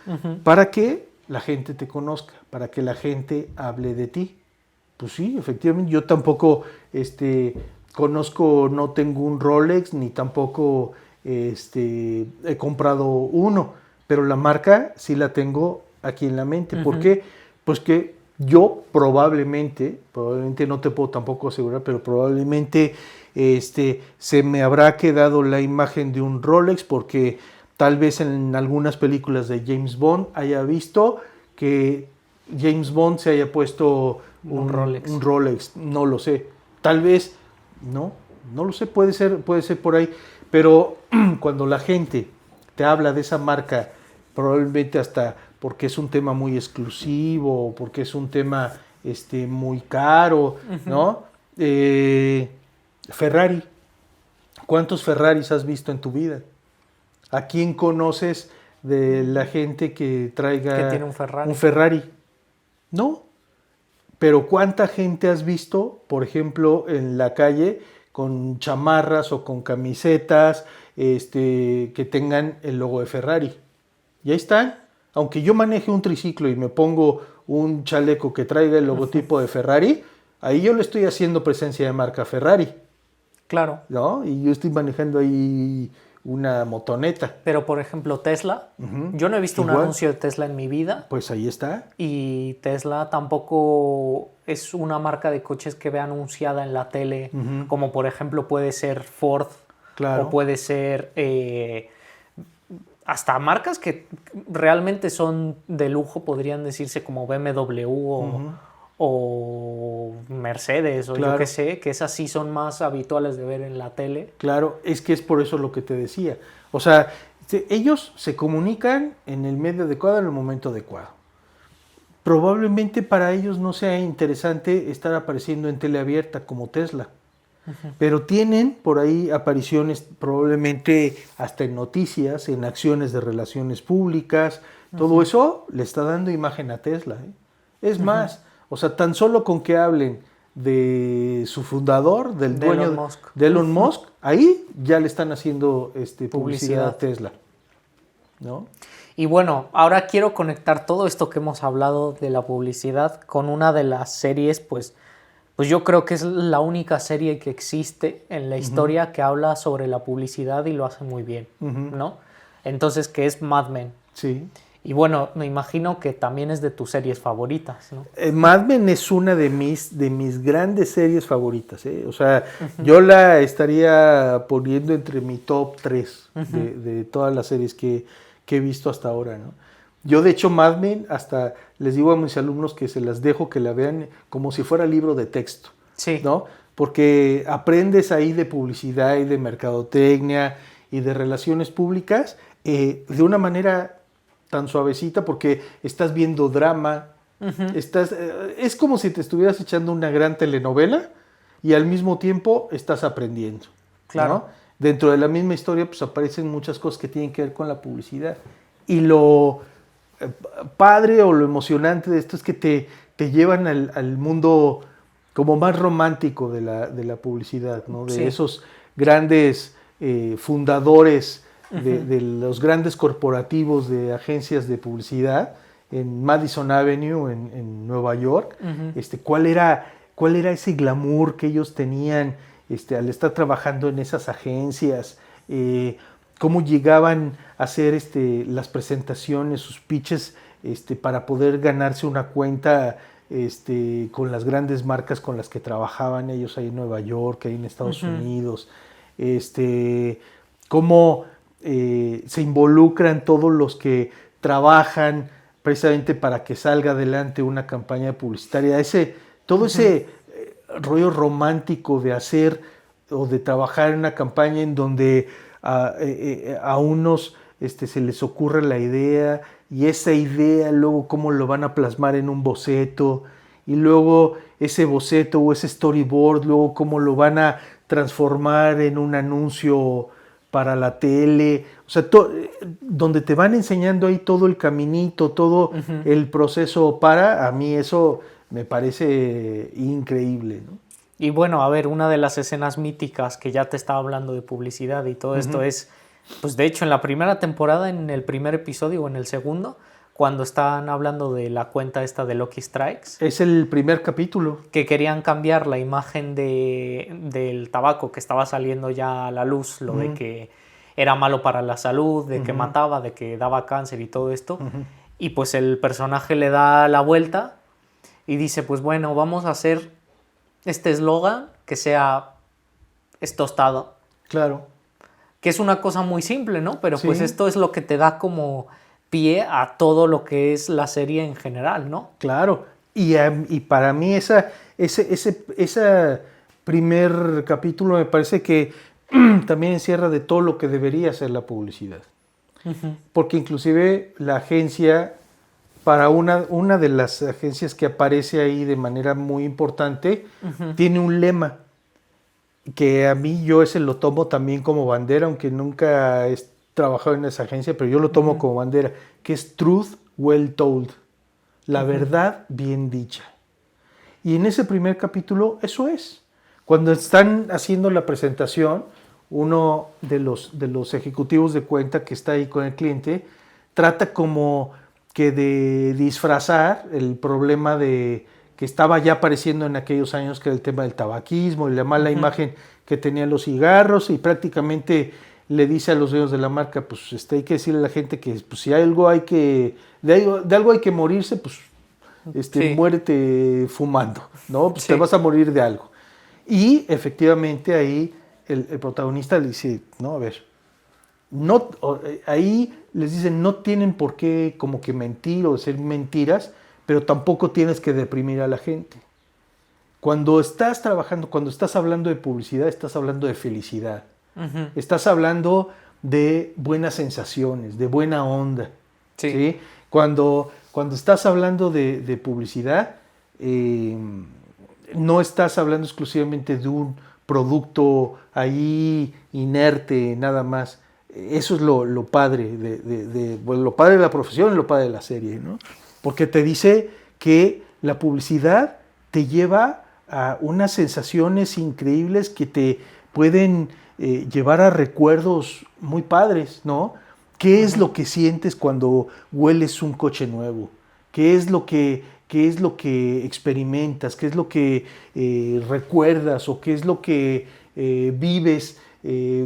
para que la gente te conozca, para que la gente hable de ti. Pues sí, efectivamente, yo tampoco conozco, no tengo un Rolex, ni tampoco he comprado uno, pero la marca sí la tengo aquí en la mente. ¿Por qué? Pues que yo probablemente no te puedo tampoco asegurar, pero probablemente se me habrá quedado la imagen de un Rolex porque tal vez en algunas películas de James Bond haya visto que James Bond se haya puesto un Rolex, no lo sé, tal vez, no lo sé, puede ser por ahí, pero cuando la gente te habla de esa marca, probablemente hasta porque es un tema muy exclusivo, porque es un tema muy caro, ¿no? Ferrari, ¿cuántos Ferraris has visto en tu vida? ¿A quién conoces de la gente que traiga que tiene un Ferrari? No, pero ¿cuánta gente has visto, por ejemplo, en la calle con chamarras o con camisetas que tengan el logo de Ferrari? Y ahí están. Aunque yo maneje un triciclo y me pongo un chaleco que traiga el logotipo de Ferrari, ahí yo le estoy haciendo presencia de marca Ferrari. Claro. ¿No? Y yo estoy manejando ahí una motoneta. Pero, por ejemplo, Tesla, yo no he visto un anuncio de Tesla en mi vida. Pues ahí está. Y Tesla tampoco es una marca de coches que vea anunciada en la tele, como por ejemplo puede ser Ford, o puede ser hasta marcas que realmente son de lujo, podrían decirse como BMW o Mercedes, o yo qué sé, que esas sí son más habituales de ver en la tele. Claro, es que es por eso lo que te decía. O sea, ellos se comunican en el medio adecuado, en el momento adecuado. Probablemente para ellos no sea interesante estar apareciendo en tele abierta como Tesla, pero tienen por ahí apariciones probablemente hasta en noticias, en acciones de relaciones públicas. Todo eso le está dando imagen a Tesla, ¿eh? Es más, o sea, tan solo con que hablen de su fundador, del dueño de Elon Musk, ahí ya le están haciendo publicidad a Tesla, ¿no? Y bueno, ahora quiero conectar todo esto que hemos hablado de la publicidad con una de las series, pues yo creo que es la única serie que existe en la historia que habla sobre la publicidad y lo hace muy bien, ¿no? Entonces, que es Mad Men. Sí. Y bueno, me imagino que también es de tus series favoritas, ¿no? Mad Men es una de mis grandes series favoritas, ¿eh? O sea, yo la estaría poniendo entre mi top 3 de todas las series que he visto hasta ahora, ¿no? Yo, de hecho, Mad Men, hasta les digo a mis alumnos que se las dejo que la vean como si fuera libro de texto, sí, ¿no? Porque aprendes ahí de publicidad y de mercadotecnia y de relaciones públicas de una manera tan suavecita porque estás viendo drama, es como si te estuvieras echando una gran telenovela y al mismo tiempo estás aprendiendo. Claro. ¿No? Dentro de la misma historia pues aparecen muchas cosas que tienen que ver con la publicidad. Y lo padre o lo emocionante de esto es que te llevan al mundo como más romántico de la publicidad, ¿no? De esos grandes fundadores de los grandes corporativos de agencias de publicidad en Madison Avenue, en Nueva York. ¿Cuál era ese glamour que ellos tenían al estar trabajando en esas agencias? Cómo llegaban a hacer las presentaciones, sus pitches, para poder ganarse una cuenta con las grandes marcas con las que trabajaban ellos ahí en Nueva York, ahí en Estados Unidos. Cómo se involucran todos los que trabajan precisamente para que salga adelante una campaña publicitaria. Todo ese rollo romántico de hacer o de trabajar en una campaña en donde a unos se les ocurre la idea y esa idea luego cómo lo van a plasmar en un boceto y luego ese boceto o ese storyboard luego cómo lo van a transformar en un anuncio para la tele, o sea, donde te van enseñando ahí todo el caminito, todo el proceso a mí eso me parece increíble, ¿no? Y bueno, a ver, una de las escenas míticas que ya te estaba hablando de publicidad y todo esto es, pues de hecho en la primera temporada, en el primer episodio o en el segundo, cuando están hablando de la cuenta esta de Lucky Strikes. Es el primer capítulo. Que querían cambiar la imagen del tabaco que estaba saliendo ya a la luz, lo de que era malo para la salud, de que mataba, de que daba cáncer y todo esto. Y pues el personaje le da la vuelta y dice, pues bueno, vamos a hacer este eslogan que sea es tostado. Claro. Que es una cosa muy simple, ¿no? Pero pues esto es lo que te da como pie a todo lo que es la serie en general, ¿no? Claro. Y para mí ese primer capítulo me parece que también encierra de todo lo que debería ser la publicidad. Porque inclusive la agencia, para una de las agencias que aparece ahí de manera muy importante, tiene un lema que a mí yo ese lo tomo también como bandera, aunque nunca he trabajado en esa agencia, pero yo lo tomo como bandera, que es Truth Well Told, la verdad bien dicha. Y en ese primer capítulo eso es. Cuando están haciendo la presentación, uno de los ejecutivos de cuenta que está ahí con el cliente trata como que de disfrazar el problema que estaba ya apareciendo en aquellos años, que era el tema del tabaquismo y la mala imagen que tenían los cigarros, y prácticamente le dice a los dueños de la marca, pues hay que decirle a la gente que pues, si algo hay que, de algo hay que morirse, pues muérete fumando, ¿no? Pues te vas a morir de algo. Y efectivamente ahí el protagonista le dice, no, a ver, ahí les dicen, no tienen por qué como que mentir o decir mentiras, pero tampoco tienes que deprimir a la gente. Cuando estás trabajando, cuando estás hablando de publicidad, estás hablando de felicidad. Estás hablando de buenas sensaciones, de buena onda. ¿Sí? Cuando estás hablando de publicidad, no estás hablando exclusivamente de un producto ahí inerte, nada más. Eso es lo padre lo padre de la profesión y lo padre de la serie, ¿no? Porque te dice que la publicidad te lleva a unas sensaciones increíbles que te pueden llevar a recuerdos muy padres, ¿no? ¿Qué es lo que sientes cuando hueles un coche nuevo? ¿Qué es lo que experimentas? ¿Qué es lo que recuerdas? ¿O qué es lo que vives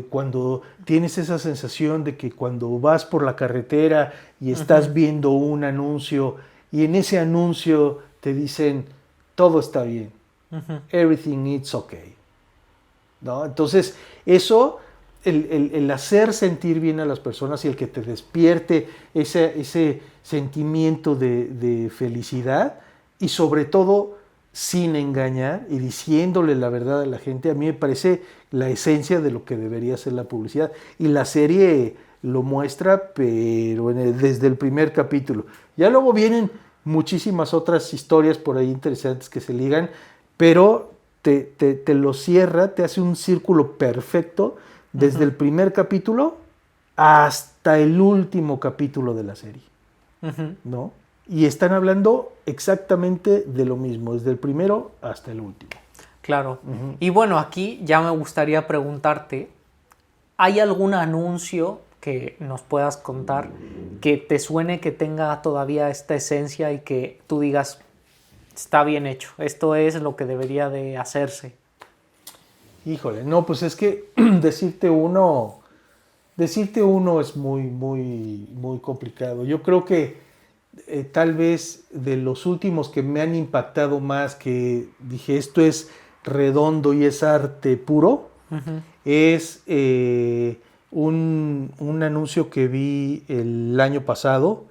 cuando tienes esa sensación de que cuando vas por la carretera y estás viendo un anuncio y en ese anuncio te dicen todo está bien, everything is okay, ¿no? Entonces eso, el hacer sentir bien a las personas y el que te despierte ese sentimiento de felicidad, y sobre todo sin engañar y diciéndole la verdad a la gente, a mí me parece la esencia de lo que debería ser la publicidad. Y la serie lo muestra, pero desde el primer capítulo. Ya luego vienen muchísimas otras historias por ahí interesantes que se ligan, pero te lo cierra, te hace un círculo perfecto desde el primer capítulo hasta el último capítulo de la serie, ¿no? Y están hablando exactamente de lo mismo, desde el primero hasta el último. Claro. Y bueno, aquí ya me gustaría preguntarte, ¿hay algún anuncio que nos puedas contar que te suene que tenga todavía esta esencia y que tú digas, está bien hecho, esto es lo que debería de hacerse? Híjole, no, pues es que decirte uno es muy complicado. Yo creo que tal vez de los últimos que me han impactado más, que dije esto es redondo y es arte puro, es un anuncio que vi el año pasado,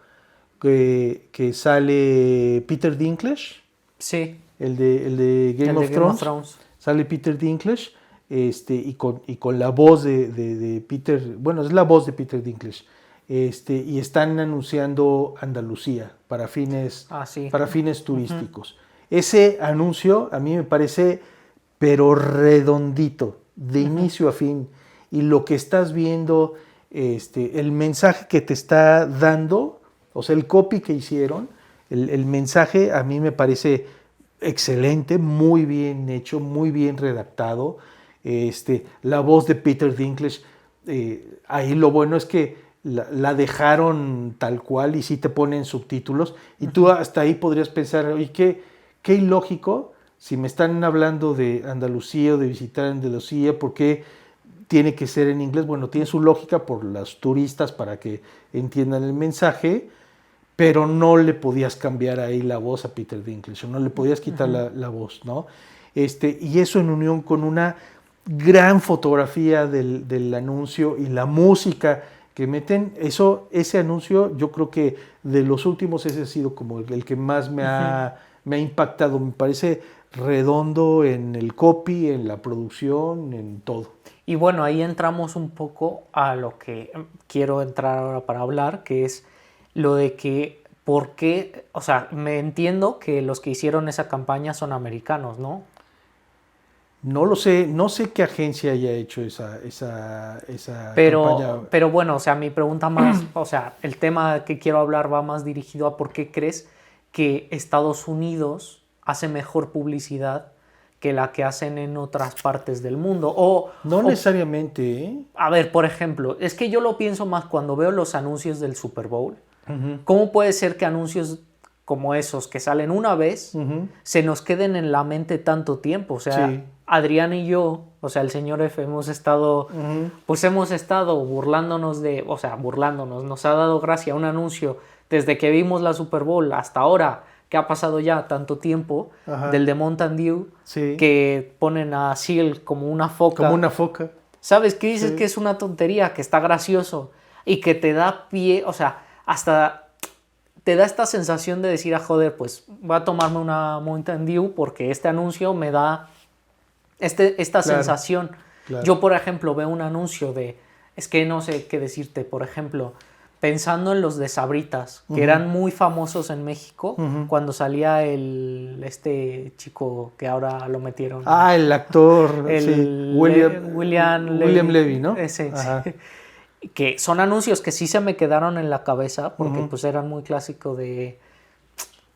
que sale Peter Dinklage, Sí, el de Game of Game of Thrones. Thrones. Sale Peter Dinklage, y con la voz de Peter, bueno, es la voz de Peter Dinklage, y están anunciando Andalucía para fines turísticos. Ese anuncio a mí me parece, pero redondito, de inicio a fin, y lo que estás viendo, el mensaje que te está dando, o sea, el copy que hicieron, el mensaje a mí me parece excelente, muy bien hecho, muy bien redactado. La voz de Peter Dinklage, ahí lo bueno es que la dejaron tal cual y sí te ponen subtítulos, y tú hasta ahí podrías pensar, oye, qué ilógico, si me están hablando de Andalucía o de visitar Andalucía, ¿por qué tiene que ser en inglés? Bueno, tiene su lógica por los turistas para que entiendan el mensaje, pero no le podías cambiar ahí la voz a Peter Dinklage, no le podías quitar la voz, ¿no? Y eso en unión con una gran fotografía del anuncio y la música que meten, ese anuncio, yo creo que de los últimos ese ha sido como el que más me ha impactado. Me parece redondo en el copy, en la producción, en todo. Y bueno, ahí entramos un poco a lo que quiero entrar ahora para hablar, que es lo de que, ¿por qué? O sea, me entiendo que los que hicieron esa campaña son americanos, ¿no? No lo sé, no sé qué agencia haya hecho esa campaña. Pero bueno, o sea, mi pregunta más, o sea, el tema que quiero hablar va más dirigido a por qué crees que Estados Unidos hace mejor publicidad que la que hacen en otras partes del mundo. No necesariamente, ¿eh? A ver, por ejemplo, es que yo lo pienso más cuando veo los anuncios del Super Bowl. ¿Cómo puede ser que anuncios como esos que salen una vez se nos queden en la mente tanto tiempo? O sea, sí. Adrián y yo, o sea, el señor F, hemos estado burlándonos nos ha dado gracia un anuncio desde que vimos la Super Bowl hasta ahora, que ha pasado ya tanto tiempo, del de Mountain Dew, que ponen a Seal como una foca. Como una foca. ¿Sabes? Que dices que es una tontería, que está gracioso y que te da pie, o sea, hasta te da esta sensación de decir, joder, pues voy a tomarme una Mountain Dew porque este anuncio me da esta sensación. Claro. Yo, por ejemplo, veo un anuncio es que no sé qué decirte, por ejemplo, pensando en los de Sabritas, que eran muy famosos en México, cuando salía este chico que ahora lo metieron. Ah, el actor, William Levy, ¿no? Ese, sí. Que son anuncios que sí se me quedaron en la cabeza, porque pues eran muy clásicos de...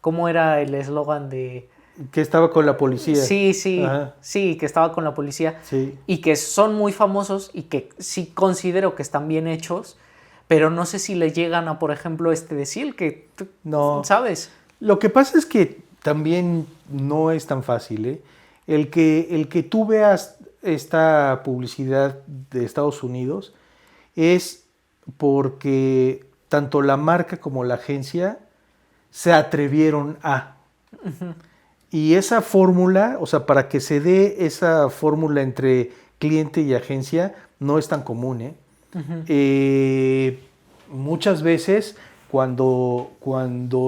¿Cómo era el eslogan de...? Que estaba con la policía. Sí, que estaba con la policía. Sí. Y que son muy famosos y que sí considero que están bien hechos, pero no sé si le llegan a, por ejemplo, decir que... No. ¿Sabes? Lo que pasa es que también no es tan fácil, ¿eh? El que tú veas esta publicidad de Estados Unidos es porque tanto la marca como la agencia se atrevieron a... Y esa fórmula, o sea, para que se dé esa fórmula entre cliente y agencia, no es tan común, ¿eh? Muchas veces cuando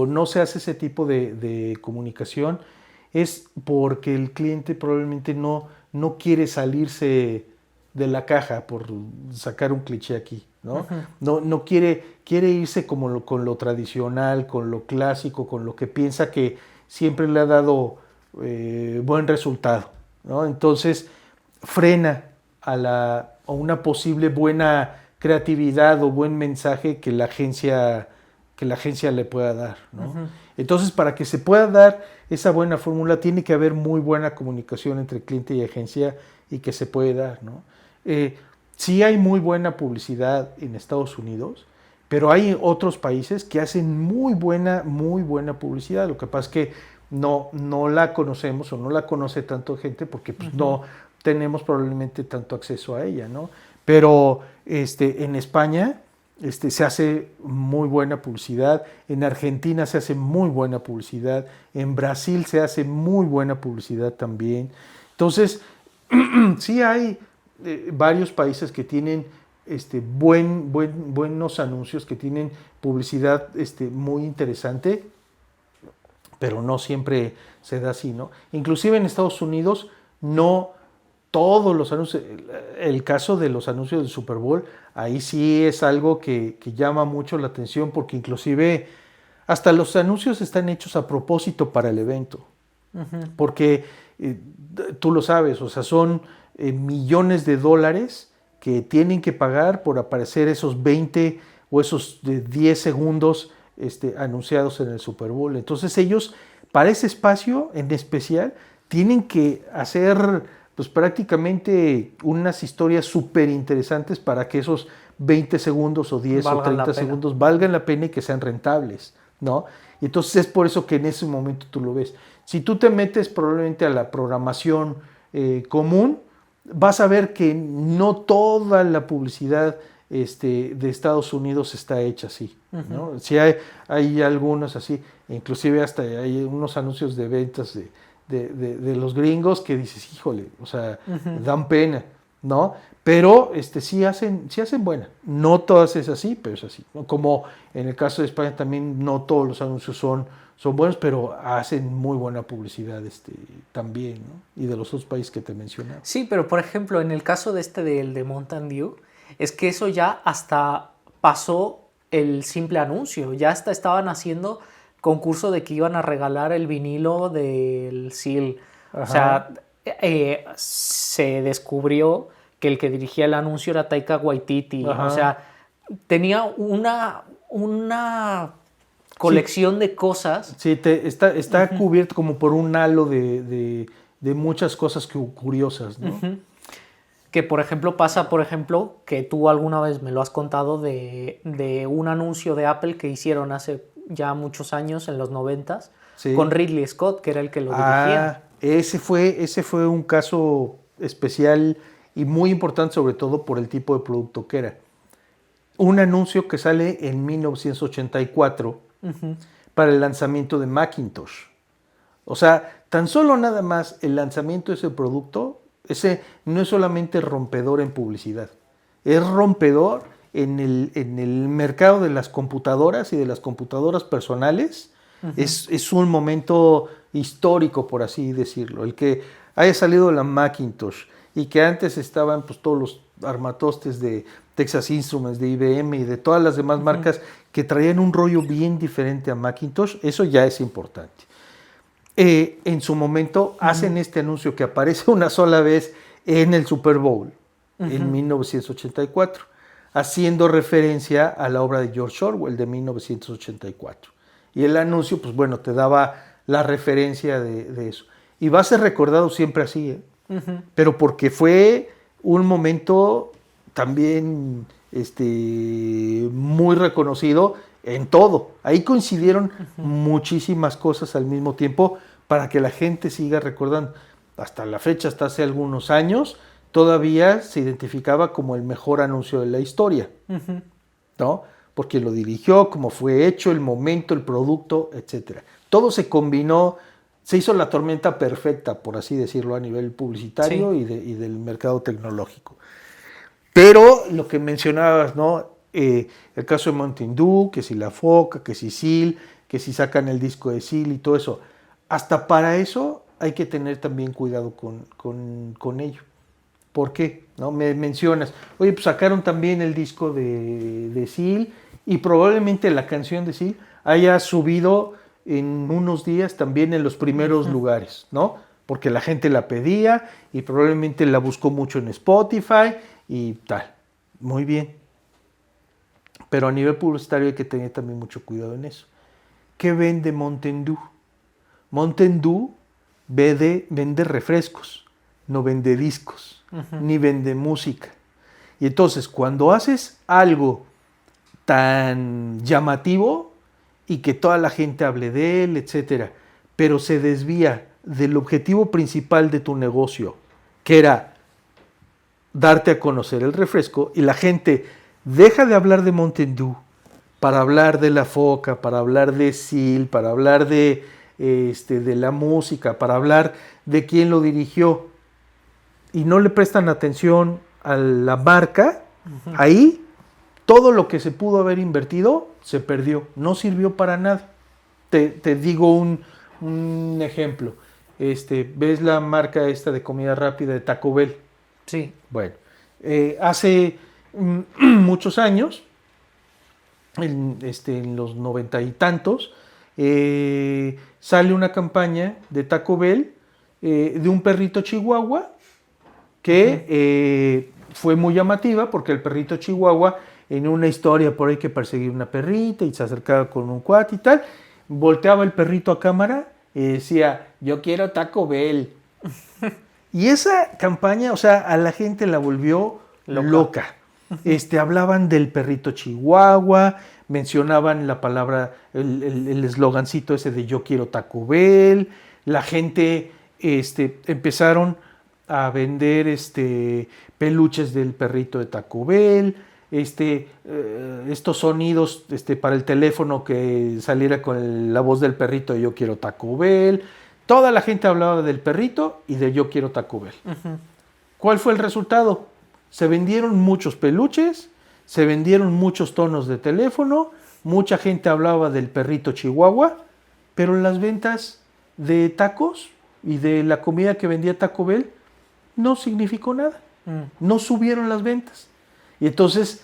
no se hace ese tipo de comunicación es porque el cliente probablemente no quiere salirse de la caja, por sacar un cliché aquí, ¿no? No quiere irse como con lo tradicional, con lo clásico, con lo que piensa que siempre le ha dado buen resultado, ¿no? Entonces frena a una posible buena creatividad o buen mensaje que la agencia le pueda dar, ¿no? Entonces, para que se pueda dar esa buena fórmula, tiene que haber muy buena comunicación entre cliente y agencia y que se puede dar, ¿no? Sí hay muy buena publicidad en Estados Unidos, pero hay otros países que hacen muy buena publicidad. Lo que pasa es que no la conocemos o no la conoce tanto gente porque pues, no tenemos probablemente tanto acceso a ella, ¿no? Pero en España se hace muy buena publicidad, en Argentina se hace muy buena publicidad, en Brasil se hace muy buena publicidad también. Entonces, sí hay varios países que tienen buenos anuncios, que tienen publicidad muy interesante, pero no siempre se da así, ¿no? Inclusive en Estados Unidos no todos los anuncios, el caso de los anuncios del Super Bowl, ahí sí es algo que llama mucho la atención porque inclusive hasta los anuncios están hechos a propósito para el evento, porque tú lo sabes, o sea, son millones de dólares que tienen que pagar por aparecer esos 20 o esos 10 segundos anunciados en el Super Bowl. Entonces ellos, para ese espacio en especial, tienen que hacer pues prácticamente unas historias súper interesantes para que esos 20 segundos o 10 o 30 segundos valgan la pena y que sean rentables, ¿no? Y entonces es por eso que en ese momento tú lo ves. Si tú te metes probablemente a la programación común, vas a ver que no toda la publicidad de Estados Unidos está hecha así, ¿no? Sí hay algunos así, inclusive hasta hay unos anuncios de ventas de los gringos que dices, híjole, o sea, dan pena, ¿no? Pero sí hacen buena. No todas es así, pero es así, ¿no? Como en el caso de España también no todos los anuncios son buenos, pero hacen muy buena publicidad también, ¿no? Y de los otros países que te mencionaba. Sí, pero por ejemplo, en el caso del de Mountain Dew, es que eso ya hasta pasó el simple anuncio, ya hasta estaban haciendo concurso de que iban a regalar el vinilo del Seal. Ajá. O sea, se descubrió que el que dirigía el anuncio era Taika Waititi. Ajá. O sea, tenía una colección de cosas. Sí, está cubierto como por un halo de muchas cosas curiosas, ¿no? Que por ejemplo pasa, que tú alguna vez me lo has contado de un anuncio de Apple que hicieron hace ya muchos años, en los 90s, sí, con Ridley Scott, que era el que lo dirigía. Ese fue un caso especial y muy importante, sobre todo por el tipo de producto que era. Un anuncio que sale en 1984 para el lanzamiento de Macintosh. O sea, tan solo nada más el lanzamiento de ese producto, ese no es solamente rompedor en publicidad, es rompedor en el mercado de las computadoras y de las computadoras personales. Es un momento histórico, por así decirlo. El que haya salido la Macintosh y que antes estaban pues, todos los armatostes de Texas Instruments, de IBM y de todas las demás marcas que traían un rollo bien diferente a Macintosh, eso ya es importante. En su momento hacen este anuncio que aparece una sola vez en el Super Bowl en 1984, haciendo referencia a la obra de George Orwell de 1984. Y el anuncio, pues bueno, te daba la referencia de eso. Y va a ser recordado siempre así, pero porque fue un momento también muy reconocido en todo. Ahí coincidieron muchísimas cosas al mismo tiempo para que la gente siga recordando. Hasta la fecha, hasta hace algunos años, todavía se identificaba como el mejor anuncio de la historia, ¿no? Porque lo dirigió, cómo fue hecho, el momento, el producto, etc. Todo se combinó, se hizo la tormenta perfecta, por así decirlo, a nivel publicitario, sí, y del mercado tecnológico. Pero lo que mencionabas, ¿no? El caso de Mountain Dew, que si la Foca, que si Seal, que si sacan el disco de Seal y todo eso. Hasta para eso hay que tener también cuidado con ello. ¿Por qué? ¿No? Me mencionas, oye, pues sacaron también el disco de Seal y probablemente la canción de Seal haya subido en unos días también en los primeros lugares, ¿no? Porque la gente la pedía y probablemente la buscó mucho en Spotify y tal. Muy bien. Pero a nivel publicitario hay que tener también mucho cuidado en eso. ¿Qué vende Mountain Dew? Mountain Dew vende refrescos, no vende discos, ni vende música. Y entonces, cuando haces algo tan llamativo y que toda la gente hable de él, etcétera, pero se desvía del objetivo principal de tu negocio, que era darte a conocer el refresco, y la gente deja de hablar de Mountain Dew para hablar de la Foca, para hablar de Seal, para hablar de la música, para hablar de quién lo dirigió, y no le prestan atención a la marca, ahí todo lo que se pudo haber invertido se perdió, no sirvió para nada. Te digo un ejemplo. ¿Ves la marca esta de comida rápida de Taco Bell? Sí. Bueno, hace muchos años, en los 90 y tantos, sale una campaña de Taco Bell de un perrito chihuahua que fue muy llamativa porque el perrito chihuahua, en una historia por ahí que perseguía una perrita y se acercaba con un cuate y tal, volteaba el perrito a cámara y decía, yo quiero Taco Bell. Y esa campaña, o sea, a la gente la volvió loca. Hablaban del perrito chihuahua, mencionaban la palabra, el eslogancito ese de yo quiero Taco Bell. La gente empezaron a vender peluches del perrito de Taco Bell, estos sonidos para el teléfono que saliera con la voz del perrito de yo quiero Taco Bell. Toda la gente hablaba del perrito y de yo quiero Taco Bell. ¿Cuál fue el resultado? Se vendieron muchos peluches, se vendieron muchos tonos de teléfono, mucha gente hablaba del perrito chihuahua, pero las ventas de tacos y de la comida que vendía Taco Bell no significó nada. No subieron las ventas. Y entonces,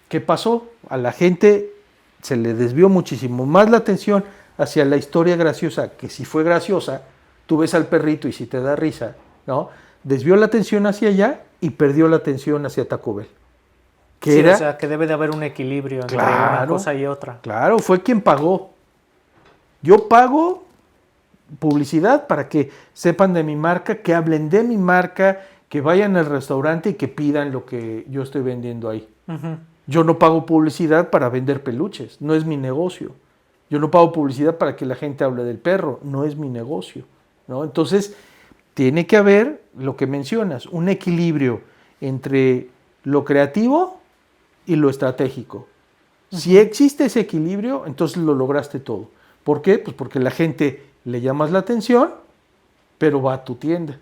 ¿qué pasó? A la gente se le desvió muchísimo más la atención hacia la historia graciosa, que si fue graciosa, tú ves al perrito y si te da risa, ¿no? Desvió la atención hacia allá y perdió la atención hacia Taco Bell. Sí, o sea, que debe de haber un equilibrio entre una cosa y otra. Claro, fue quien pagó. Yo pago publicidad para que sepan de mi marca, que hablen de mi marca, que vayan al restaurante y que pidan lo que yo estoy vendiendo ahí. Yo no pago publicidad para vender peluches, no es mi negocio. Yo no pago publicidad para que la gente hable del perro, no es mi negocio, ¿no? Entonces, tiene que haber lo que mencionas, un equilibrio entre lo creativo y lo estratégico. Si existe ese equilibrio, entonces lo lograste todo. ¿Por qué? Pues porque la gente le llamas la atención, pero va a tu tienda.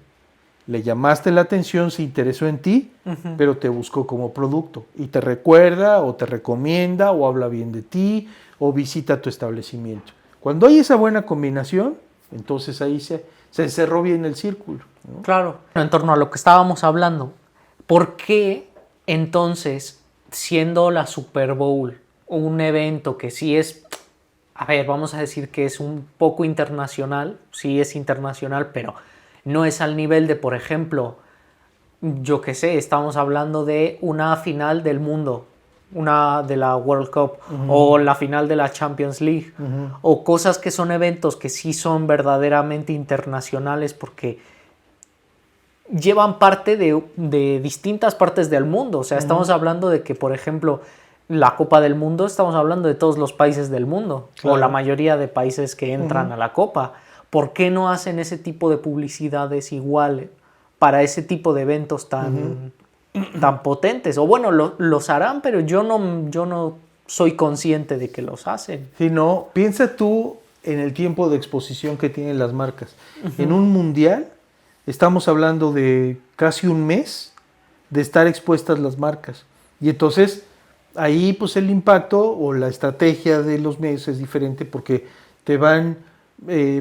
Le llamaste la atención, se interesó en ti, pero te buscó como producto y te recuerda o te recomienda o habla bien de ti o visita tu establecimiento. Cuando hay esa buena combinación, entonces ahí se cerró bien el círculo, ¿no? Claro. En torno a lo que estábamos hablando, ¿por qué entonces, siendo la Super Bowl un evento que sí es, a ver, vamos a decir que es un poco internacional, sí es internacional, pero no es al nivel de, por ejemplo, yo qué sé, estamos hablando de una final del mundo, una de la World Cup, o la final de la Champions League, o cosas que son eventos que sí son internacionales porque llevan parte de distintas partes del mundo. O sea, estamos hablando de que, por ejemplo, la Copa del Mundo, estamos hablando de todos los países del mundo, claro, o la mayoría de países que entran a la Copa. ¿Por qué no hacen ese tipo de publicidades igual para ese tipo de eventos tan potentes? O bueno, los harán, pero yo no soy consciente de que los hacen. Sí, no, piensa tú en el tiempo de exposición que tienen las marcas. En un mundial estamos hablando de casi un mes de estar expuestas las marcas. Y entonces ahí pues el impacto o la estrategia de los medios es diferente porque te van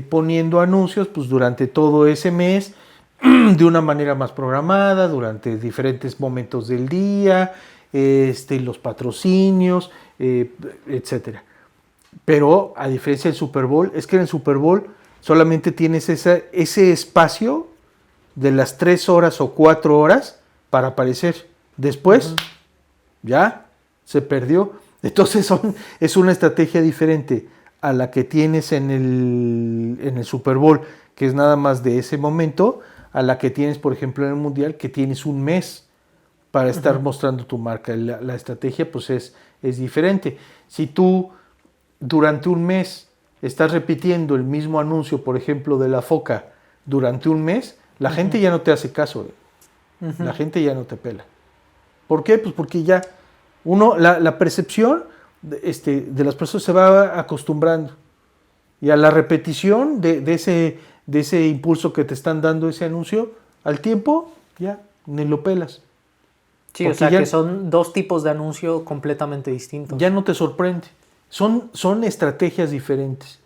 poniendo anuncios pues durante todo ese mes de una manera más programada, durante diferentes momentos del día, los patrocinios, etcétera. Pero a diferencia del Super Bowl, es que en el Super Bowl solamente tienes ese espacio de las 3 horas o 4 horas para aparecer. Después, ya se perdió. Entonces es una estrategia diferente a la que tienes en el Super Bowl, que es nada más de ese momento, a la que tienes, por ejemplo, en el Mundial, que tienes un mes para estar mostrando tu marca. La estrategia pues es diferente. Si tú durante un mes estás repitiendo el mismo anuncio, por ejemplo, de la Foca, durante un mes, la gente ya no te hace caso. La gente ya no te pela. ¿Por qué? Pues porque ya la percepción de las personas se va acostumbrando. Y a la repetición de ese impulso que te están dando ese anuncio, al tiempo ya ni lo pelas. Sí, porque o sea que son dos tipos de anuncio completamente distintos. Ya no te sorprende. Son estrategias diferentes.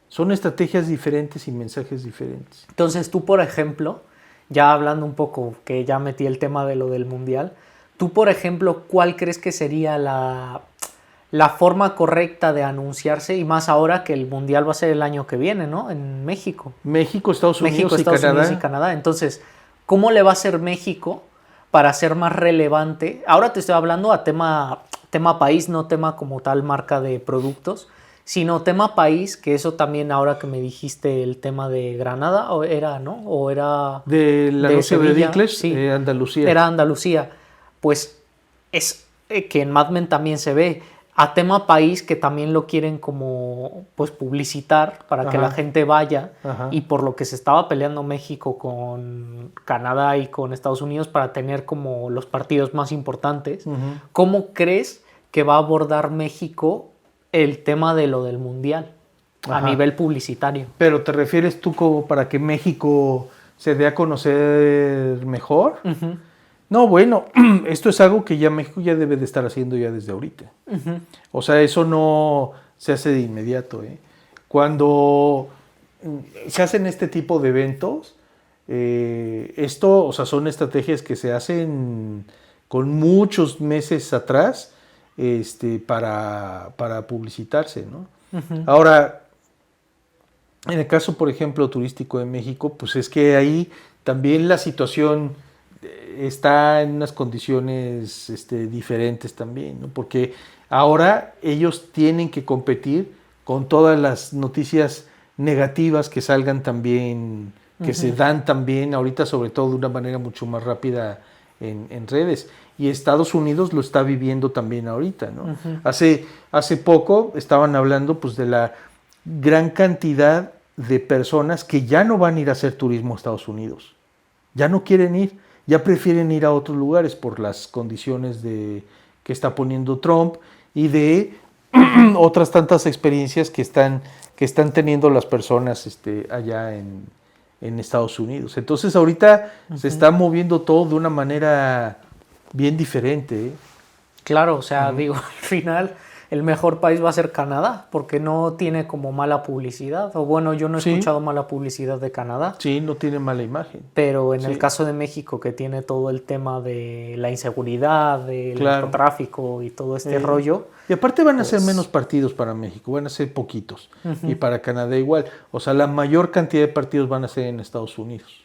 Son estrategias diferentes y mensajes diferentes. Entonces tú, por ejemplo, ya hablando un poco, que ya metí el tema de lo del Mundial, tú, por ejemplo, ¿cuál crees que sería la forma correcta de anunciarse? Y más ahora que el Mundial va a ser el año que viene, ¿no? En México. México, Estados Unidos y Canadá. Entonces, ¿cómo le va a hacer México para ser más relevante? Ahora te estoy hablando a tema país, no tema como tal marca de productos, sino tema país, que eso también ahora que me dijiste el tema de Granada, o era, ¿no? O era del anuncio de Dicles, sí, Andalucía. Era Andalucía. Pues es que en Mad Men también se ve. A tema país, que también lo quieren como pues publicitar para que la gente vaya. Y por lo que se estaba peleando México con Canadá y con Estados Unidos para tener como los partidos más importantes. ¿Cómo crees que va a abordar México el tema de lo del Mundial a nivel publicitario? Pero ¿te refieres tú como para que México se dé a conocer mejor? No, bueno, esto es algo que ya México ya debe de estar haciendo ya desde ahorita. O sea, eso no se hace de inmediato. Cuando se hacen este tipo de eventos, o sea, son estrategias que se hacen con muchos meses atrás para publicitarse, ¿no? Ahora, en el caso, por ejemplo, turístico de México, pues es que ahí también la situación está en unas condiciones diferentes también, ¿no? Porque ahora ellos tienen que competir con todas las noticias negativas que salgan también, que se dan también ahorita, sobre todo de una manera mucho más rápida en redes. Y Estados Unidos lo está viviendo también ahorita, ¿no? Hace poco estaban hablando pues de la gran cantidad de personas que ya no van a ir a hacer turismo a Estados Unidos. Ya no quieren ir. Ya prefieren ir a otros lugares por las condiciones que está poniendo Trump y de otras tantas experiencias que están teniendo las personas allá en Estados Unidos. Entonces ahorita se está moviendo todo de una manera bien diferente. Claro, o sea, digo, al final el mejor país va a ser Canadá, porque no tiene como mala publicidad. O bueno, yo no he escuchado mala publicidad de Canadá. Sí, no tiene mala imagen. Pero en el caso de México, que tiene todo el tema de la inseguridad, del narcotráfico y todo este rollo. Y aparte van a ser menos partidos para México, van a ser poquitos. Y para Canadá igual. O sea, la mayor cantidad de partidos van a ser en Estados Unidos.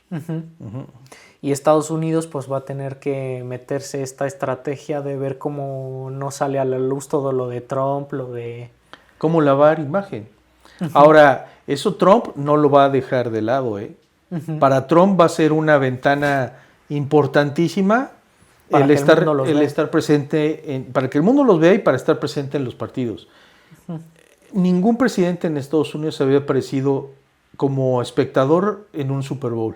Y Estados Unidos pues va a tener que meterse esta estrategia de ver cómo no sale a la luz todo lo de Trump, lo de... Cómo lavar imagen. Ahora, eso Trump no lo va a dejar de lado. Para Trump va a ser una ventana importantísima el estar presente, para que el mundo los vea y para estar presente en los partidos. Ningún presidente en Estados Unidos había aparecido como espectador en un Super Bowl.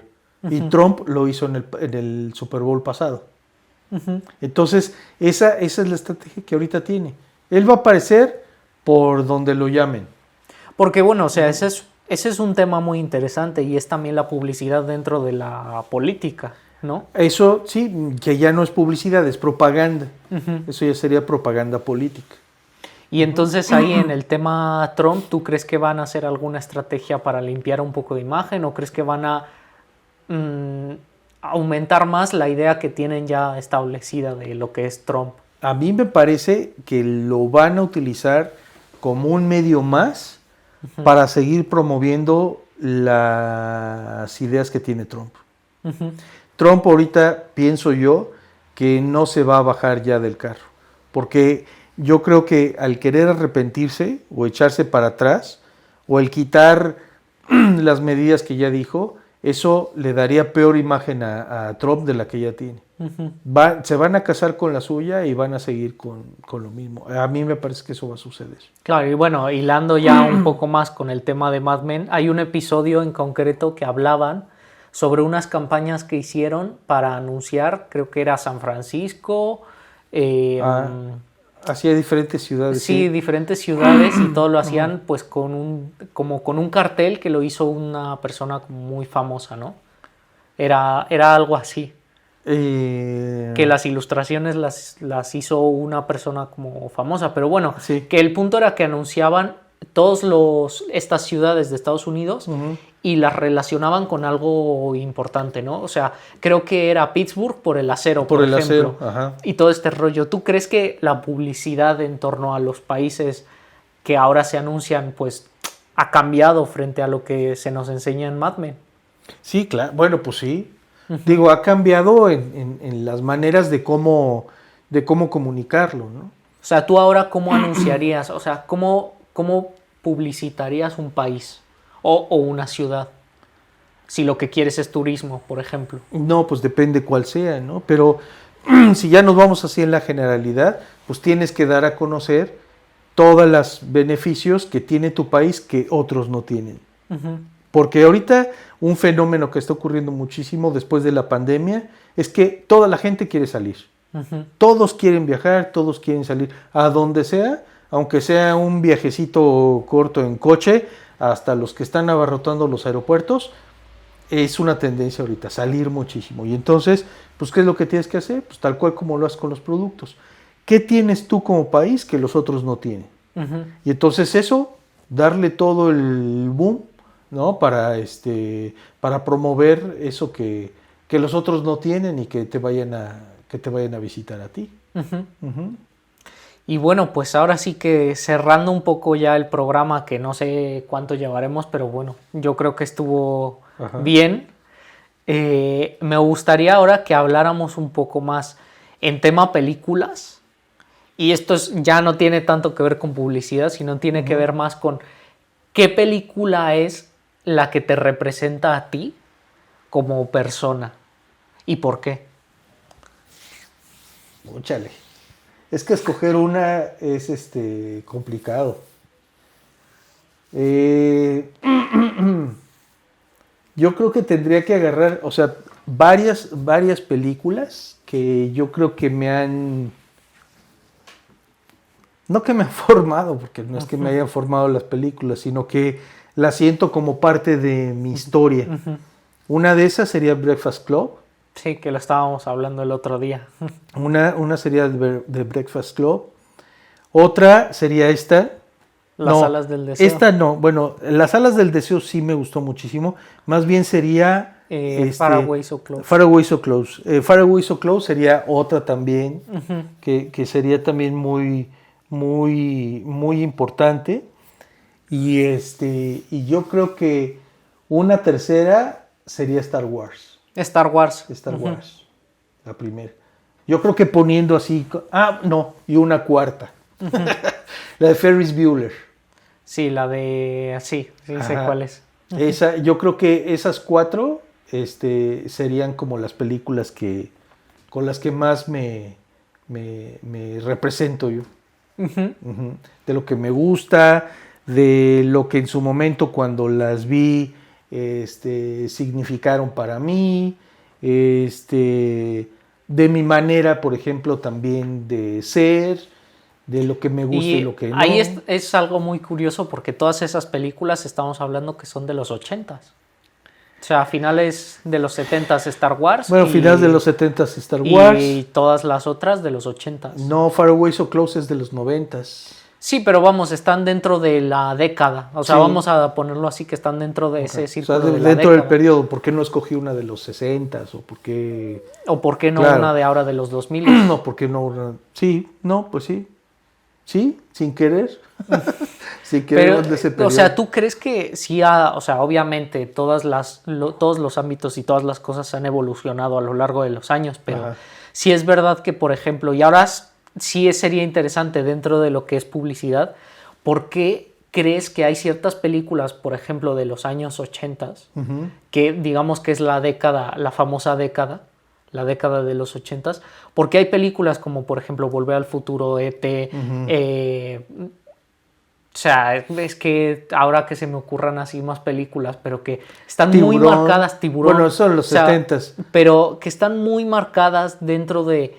Y Trump lo hizo en el Super Bowl pasado. Entonces, esa es la estrategia que ahorita tiene. Él va a aparecer por donde lo llamen. Porque bueno, o sea, ese es un tema muy interesante y es también la publicidad dentro de la política, ¿no? Eso sí, que ya no es publicidad, es propaganda. Eso ya sería propaganda política. Y entonces ahí en el tema Trump, ¿tú crees que van a hacer alguna estrategia para limpiar un poco de imagen o crees que van a aumentar más la idea que tienen ya establecida de lo que es Trump. A mí me parece que lo van a utilizar como un medio más para seguir promoviendo las ideas que tiene Trump. Trump ahorita, pienso yo, que no se va a bajar ya del carro, porque yo creo que al querer arrepentirse o echarse para atrás o el quitar las medidas que ya dijo, eso le daría peor imagen a Trump de la que ya tiene. Se van a casar con la suya y van a seguir con lo mismo. A mí me parece que eso va a suceder. Claro, y bueno, hilando ya un poco más con el tema de Mad Men, hay un episodio en concreto que hablaban sobre unas campañas que hicieron para anunciar, creo que era San Francisco, Hacía diferentes ciudades. Sí, diferentes ciudades y todo lo hacían pues con un cartel que lo hizo una persona muy famosa, ¿no? Era algo así. Que las ilustraciones las hizo una persona como famosa, pero bueno, sí. Que el punto era que anunciaban estas ciudades de Estados Unidos y las relacionaban con algo importante, ¿no? O sea, creo que era Pittsburgh por el acero, por ejemplo. Acero, ajá. Y todo este rollo. ¿Tú crees que la publicidad en torno a los países que ahora se anuncian, pues, ha cambiado frente a lo que se nos enseña en Mad Men? Sí, claro. Bueno, pues sí. Digo, ha cambiado en las maneras de cómo comunicarlo, ¿no? O sea, tú ahora, ¿cómo anunciarías? O sea, ¿cómo publicitarías un país o una ciudad? Si lo que quieres es turismo, por ejemplo. No, pues depende cuál sea, ¿no? Pero si ya nos vamos así en la generalidad, pues tienes que dar a conocer todos los beneficios que tiene tu país que otros no tienen. Porque ahorita un fenómeno que está ocurriendo muchísimo después de la pandemia es que toda la gente quiere salir. Todos quieren viajar, todos quieren salir a donde sea, aunque sea un viajecito corto en coche, hasta los que están abarrotando los aeropuertos. Es una tendencia ahorita, salir muchísimo. Y entonces, pues, ¿qué es lo que tienes que hacer? Pues tal cual como lo haces con los productos. ¿Qué tienes tú como país que los otros no tienen? Y entonces eso, darle todo el boom, ¿no? Para promover eso que los otros no tienen y que te vayan a visitar a ti. Y bueno, pues ahora sí que cerrando un poco ya el programa, que no sé cuánto llevaremos, pero bueno, yo creo que estuvo bien. Me gustaría ahora que habláramos un poco más en tema películas. Y esto ya no tiene tanto que ver con publicidad, sino tiene que ver más con qué película es la que te representa a ti como persona y por qué. Úchale. Es que escoger una es complicado. Yo creo que tendría que agarrar, o sea, varias películas que yo creo que no que me han formado, porque no es que me hayan formado las películas, sino que las siento como parte de mi historia. Una de esas sería Breakfast Club. Sí, que lo estábamos hablando el otro día. Una sería de Breakfast Club. Otra sería esta. Las alas del deseo. Esta no. Bueno, Las alas del deseo sí me gustó muchísimo. Más bien sería... Far Away So Close. Far Away So Close. Far Away So Close sería otra también, que sería también muy, muy, muy importante. Y yo creo que una tercera sería Star Wars. Star Wars, la primera. Yo creo que poniendo así... y una cuarta. La de Ferris Bueller. Sí, la de... Sí, sé cuál es. Yo creo que esas cuatro serían como las películas con las que más me represento yo. De lo que me gusta, de lo que en su momento cuando las vi significaron para mí, de mi manera, por ejemplo, también de ser, de lo que me gusta y lo que no. Ahí es algo muy curioso porque todas esas películas estamos hablando que son de los 80s. O sea, finales de los 70s Star Wars. Bueno, finales de los 70s Star Wars. Y todas las otras de los 80s. No, Far Away So Close es de los 90s. Sí, pero vamos, están dentro de la década. O sea, Sí. vamos a ponerlo así, que están dentro de ese O círculo sea, de la dentro del década. periodo, ¿por qué no escogí una de los 60s? ¿O por qué? O por qué no Claro. una de ahora de los 2000. No, ¿por qué no una? Sí, no, pues sí. Sí, sin querer. Sin querer de ese periodo. O sea, ¿tú crees que sí o sea, obviamente todos los ámbitos y todas las cosas han evolucionado a lo largo de los años, pero Ajá. sí es verdad que, por ejemplo, y ahora sí sería interesante dentro de lo que es publicidad, ¿por qué crees que hay ciertas películas, por ejemplo, de los años 80, Ujú. que digamos que es la década, la famosa década, la década de los 80, porque hay películas como, por ejemplo, Volver al Futuro, E.T., o sea, es que ahora que se me ocurran así más películas, pero que están muy Tiburón. marcadas, Tiburón. Bueno, son los o sea, 70s. Pero que están muy marcadas dentro de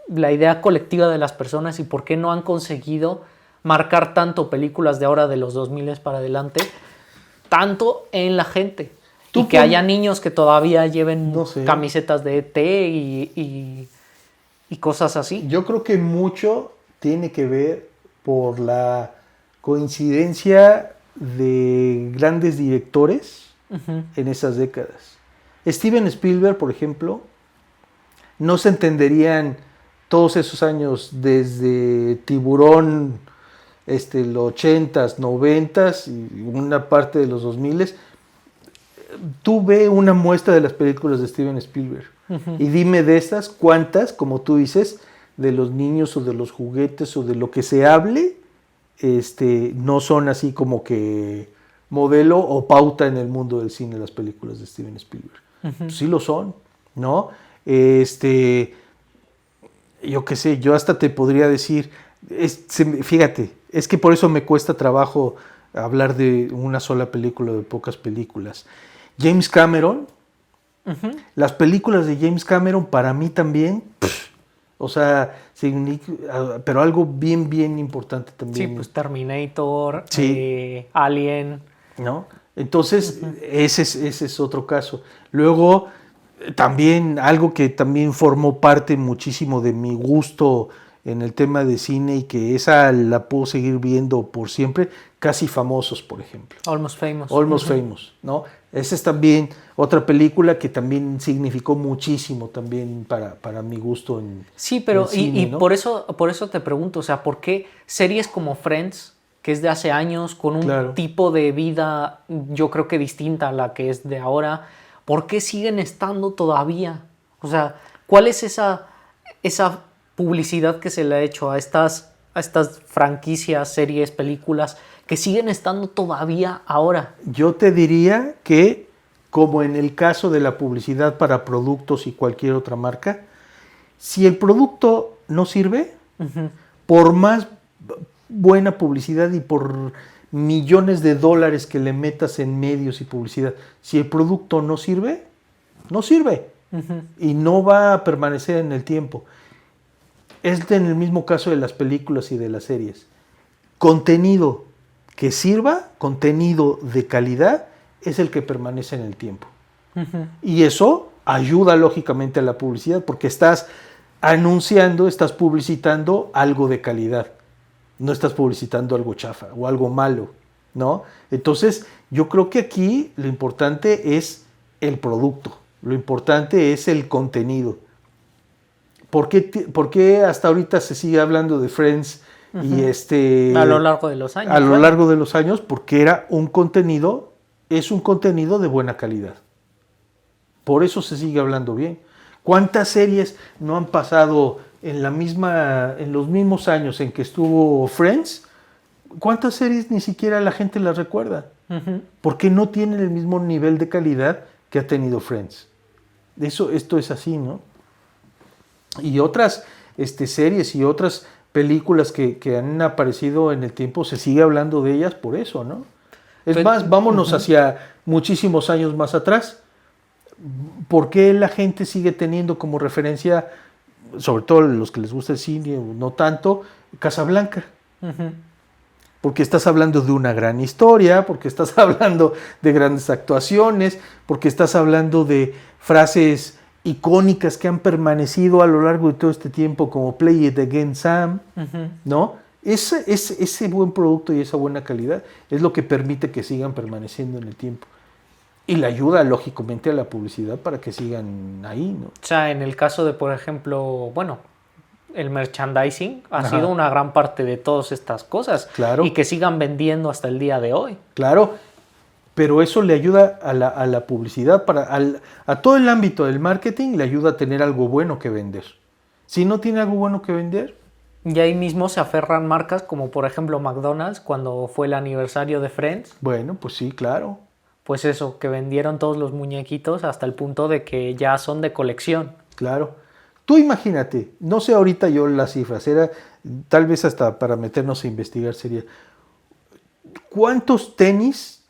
la idea colectiva de las personas y por qué no han conseguido marcar tanto películas de ahora de los 2000 para adelante, tanto en la gente. Tú Y que haya niños que todavía lleven No sé. camisetas de ET y cosas así. Yo creo que mucho tiene que ver por la coincidencia de grandes directores en esas décadas. Steven Spielberg, por ejemplo, no se entenderían todos esos años desde Tiburón, los 80s, 90s y una parte de los 2000s. Tú ve una muestra de las películas de Steven Spielberg y dime de estas cuántas, como tú dices, de los niños o de los juguetes o de lo que se hable, no son así como que modelo o pauta en el mundo del cine las películas de Steven Spielberg. Pues sí lo son, ¿no? Yo qué sé, yo hasta te podría decir, fíjate, es que por eso me cuesta trabajo hablar de una sola película o de pocas películas. James Cameron, las películas de James Cameron para mí también, o sea, pero algo bien, bien importante también. Sí, pues Terminator, Sí. Alien. ¿No? Entonces, ese es otro caso. Luego, también algo que también formó parte muchísimo de mi gusto en el tema de cine y que esa la puedo seguir viendo por siempre, Casi Famosos, por ejemplo. Almost Famous. Almost Famous, ¿no? Esa es también otra película que también significó muchísimo también para mi gusto en Sí, pero en cine, ¿no? por eso te pregunto, o sea, ¿por qué series como Friends, que es de hace años, con un Claro. tipo de vida yo creo que distinta a la que es de ahora, ¿por qué siguen estando todavía? O sea, ¿cuál es esa publicidad que se le ha hecho a estas franquicias, series, películas que siguen estando todavía ahora? Yo te diría que, como en el caso de la publicidad para productos y cualquier otra marca, si el producto no sirve, por más buena publicidad y por millones de dólares que le metas en medios y publicidad, si el producto no sirve, no sirve y no va a permanecer en el tiempo. Es en el mismo caso de las películas y de las series. Contenido que sirva, contenido de calidad, es el que permanece en el tiempo. Y eso ayuda lógicamente a la publicidad porque estás anunciando, estás publicitando algo de calidad. No estás publicitando algo chafa o algo malo, ¿no? Entonces, yo creo que aquí lo importante es el producto, lo importante es el contenido. ¿Por qué hasta ahorita se sigue hablando de Friends y a lo largo de los años? A lo largo de los años, porque es un contenido de buena calidad. Por eso se sigue hablando bien. ¿Cuántas series no han pasado en los mismos años en que estuvo Friends? ¿Cuántas series ni siquiera la gente las recuerda? Porque no tienen el mismo nivel de calidad que ha tenido Friends. Esto es así, ¿no? Y otras series y otras películas que han aparecido en el tiempo, se sigue hablando de ellas por eso, ¿no? Es más, vámonos hacia muchísimos años más atrás. ¿Por qué la gente sigue teniendo como referencia, sobre todo los que les gusta el cine, no tanto, Casablanca? Porque estás hablando de una gran historia, porque estás hablando de grandes actuaciones, porque estás hablando de frases icónicas que han permanecido a lo largo de todo este tiempo, como Play It Again, Sam, ¿no? Ese buen producto y esa buena calidad es lo que permite que sigan permaneciendo en el tiempo. Y le ayuda, lógicamente, a la publicidad para que sigan ahí, ¿no? O sea, en el caso de, por ejemplo, bueno, el merchandising ha Ajá. sido una gran parte de todas estas cosas. Claro. Y que sigan vendiendo hasta el día de hoy. Claro, pero eso le ayuda a la publicidad, a todo el ámbito del marketing le ayuda a tener algo bueno que vender. Si no tiene algo bueno que vender... Y ahí mismo se aferran marcas como, por ejemplo, McDonald's, cuando fue el aniversario de Friends. Bueno, pues sí, claro. Pues eso, que vendieron todos los muñequitos hasta el punto de que ya son de colección. Claro. Tú imagínate, no sé ahorita yo las cifras, era tal vez hasta para meternos a investigar sería, ¿cuántos tenis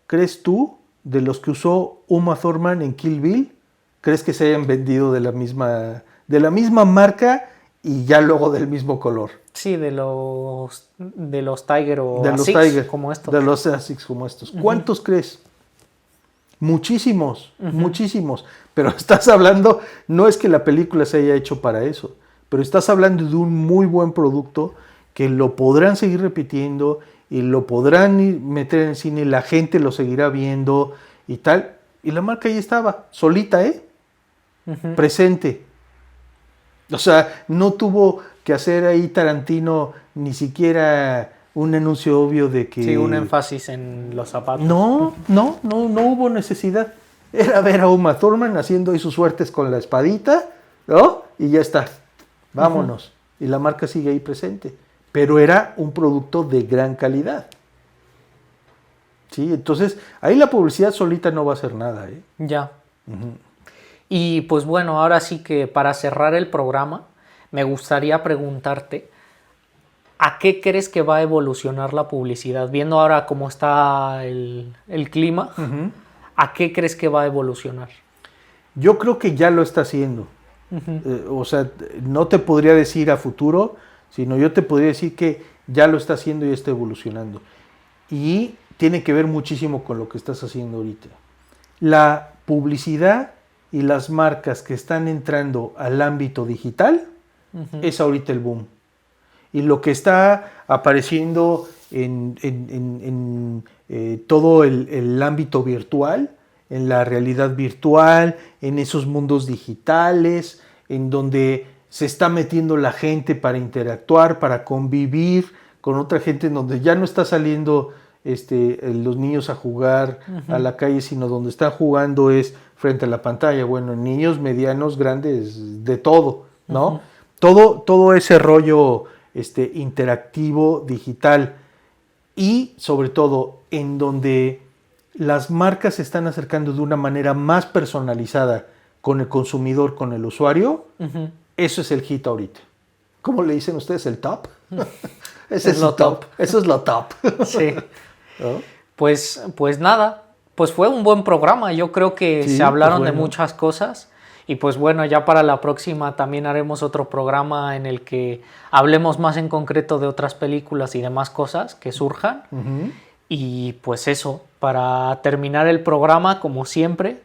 crees tú de los que usó Uma Thurman en Kill Bill crees que se hayan vendido de la misma marca y ya luego del mismo color? Sí, de los Tiger o De los Asics, Tiger, como estos. de los Asics como estos. ¿Cuántos crees? Muchísimos, muchísimos. Pero estás hablando, no es que la película se haya hecho para eso, pero estás hablando de un muy buen producto que lo podrán seguir repitiendo y lo podrán meter en el cine y la gente lo seguirá viendo y tal. Y la marca ahí estaba, solita, presente. O sea, no tuvo que hacer ahí Tarantino ni siquiera un anuncio obvio de que... Sí, un énfasis en los zapatos. No hubo necesidad. Era ver a Uma Thurman haciendo ahí sus suertes con la espadita, ¿no? Y ya está. Vámonos. Y la marca sigue ahí presente. Pero era un producto de gran calidad. Sí, entonces ahí la publicidad solita no va a hacer nada, ¿eh? Ya. Y pues bueno, ahora sí que para cerrar el programa, me gustaría preguntarte, ¿a qué crees que va a evolucionar la publicidad? Viendo ahora cómo está el clima, ¿a qué crees que va a evolucionar? Yo creo que ya lo está haciendo. O sea, no te podría decir a futuro, sino yo te podría decir que ya lo está haciendo y está evolucionando. Y tiene que ver muchísimo con lo que estás haciendo ahorita. La publicidad y las marcas que están entrando al ámbito digital es ahorita el boom. Y lo que está apareciendo en todo el ámbito virtual, en la realidad virtual, en esos mundos digitales, en donde se está metiendo la gente para interactuar, para convivir con otra gente, en donde ya no está saliendo los niños a jugar a la calle, sino donde están jugando es frente a la pantalla. Bueno, niños, medianos, grandes, de todo, ¿no? Todo ese rollo interactivo, digital, y sobre todo en donde las marcas se están acercando de una manera más personalizada con el consumidor, con el usuario. Eso es el hit ahorita. ¿Cómo le dicen ustedes? ¿El top? Ese es lo top. Eso es lo top. Sí. ¿No? Pues nada, pues fue un buen programa. Yo creo que Sí, se hablaron pues de bueno. muchas cosas. Y pues bueno, ya para la próxima también haremos otro programa en el que hablemos más en concreto de otras películas y demás cosas que surjan. Y pues eso, para terminar el programa, como siempre,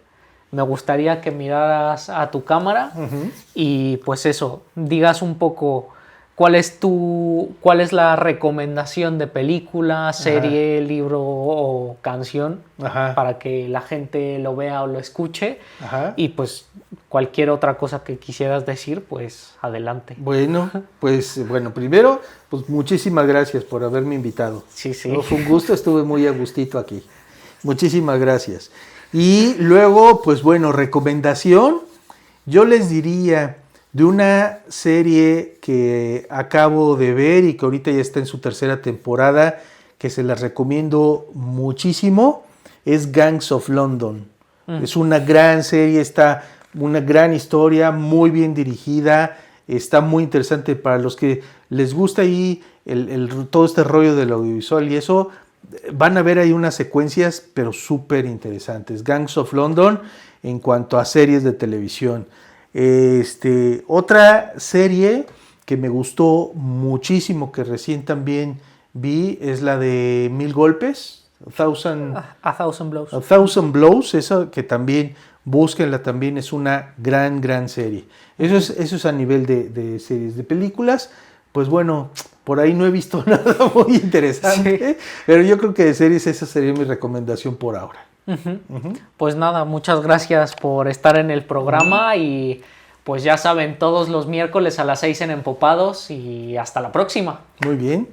me gustaría que miraras a tu cámara y pues eso, digas un poco cuál es la recomendación de película, serie, libro o canción para que la gente lo vea o lo escuche. Y pues cualquier otra cosa que quisieras decir, pues adelante. Bueno, pues primero, pues muchísimas gracias por haberme invitado. Sí. No, fue un gusto, estuve muy a gustito aquí. Muchísimas gracias. Y luego, pues bueno, recomendación, yo les diría de una serie que acabo de ver y que ahorita ya está en su tercera temporada, que se las recomiendo muchísimo, es Gangs of London. Es una gran serie, está una gran historia, muy bien dirigida, está muy interesante para los que les gusta ahí todo este rollo del audiovisual y eso. Van a ver ahí unas secuencias, pero súper interesantes. Gangs of London en cuanto a series de televisión. Otra serie que me gustó muchísimo, que recién también vi, es la de Mil Golpes, A Thousand Blows. A Thousand Blows, esa que también, búsquenla también, es una gran serie. Eso es a nivel de series. De películas, pues bueno, Por ahí no he visto nada muy interesante, pero yo creo que de series esa sería mi recomendación por ahora. Pues nada, muchas gracias por estar en el programa y pues ya saben, todos los miércoles a las 6 en Empopados y hasta la próxima. Muy bien.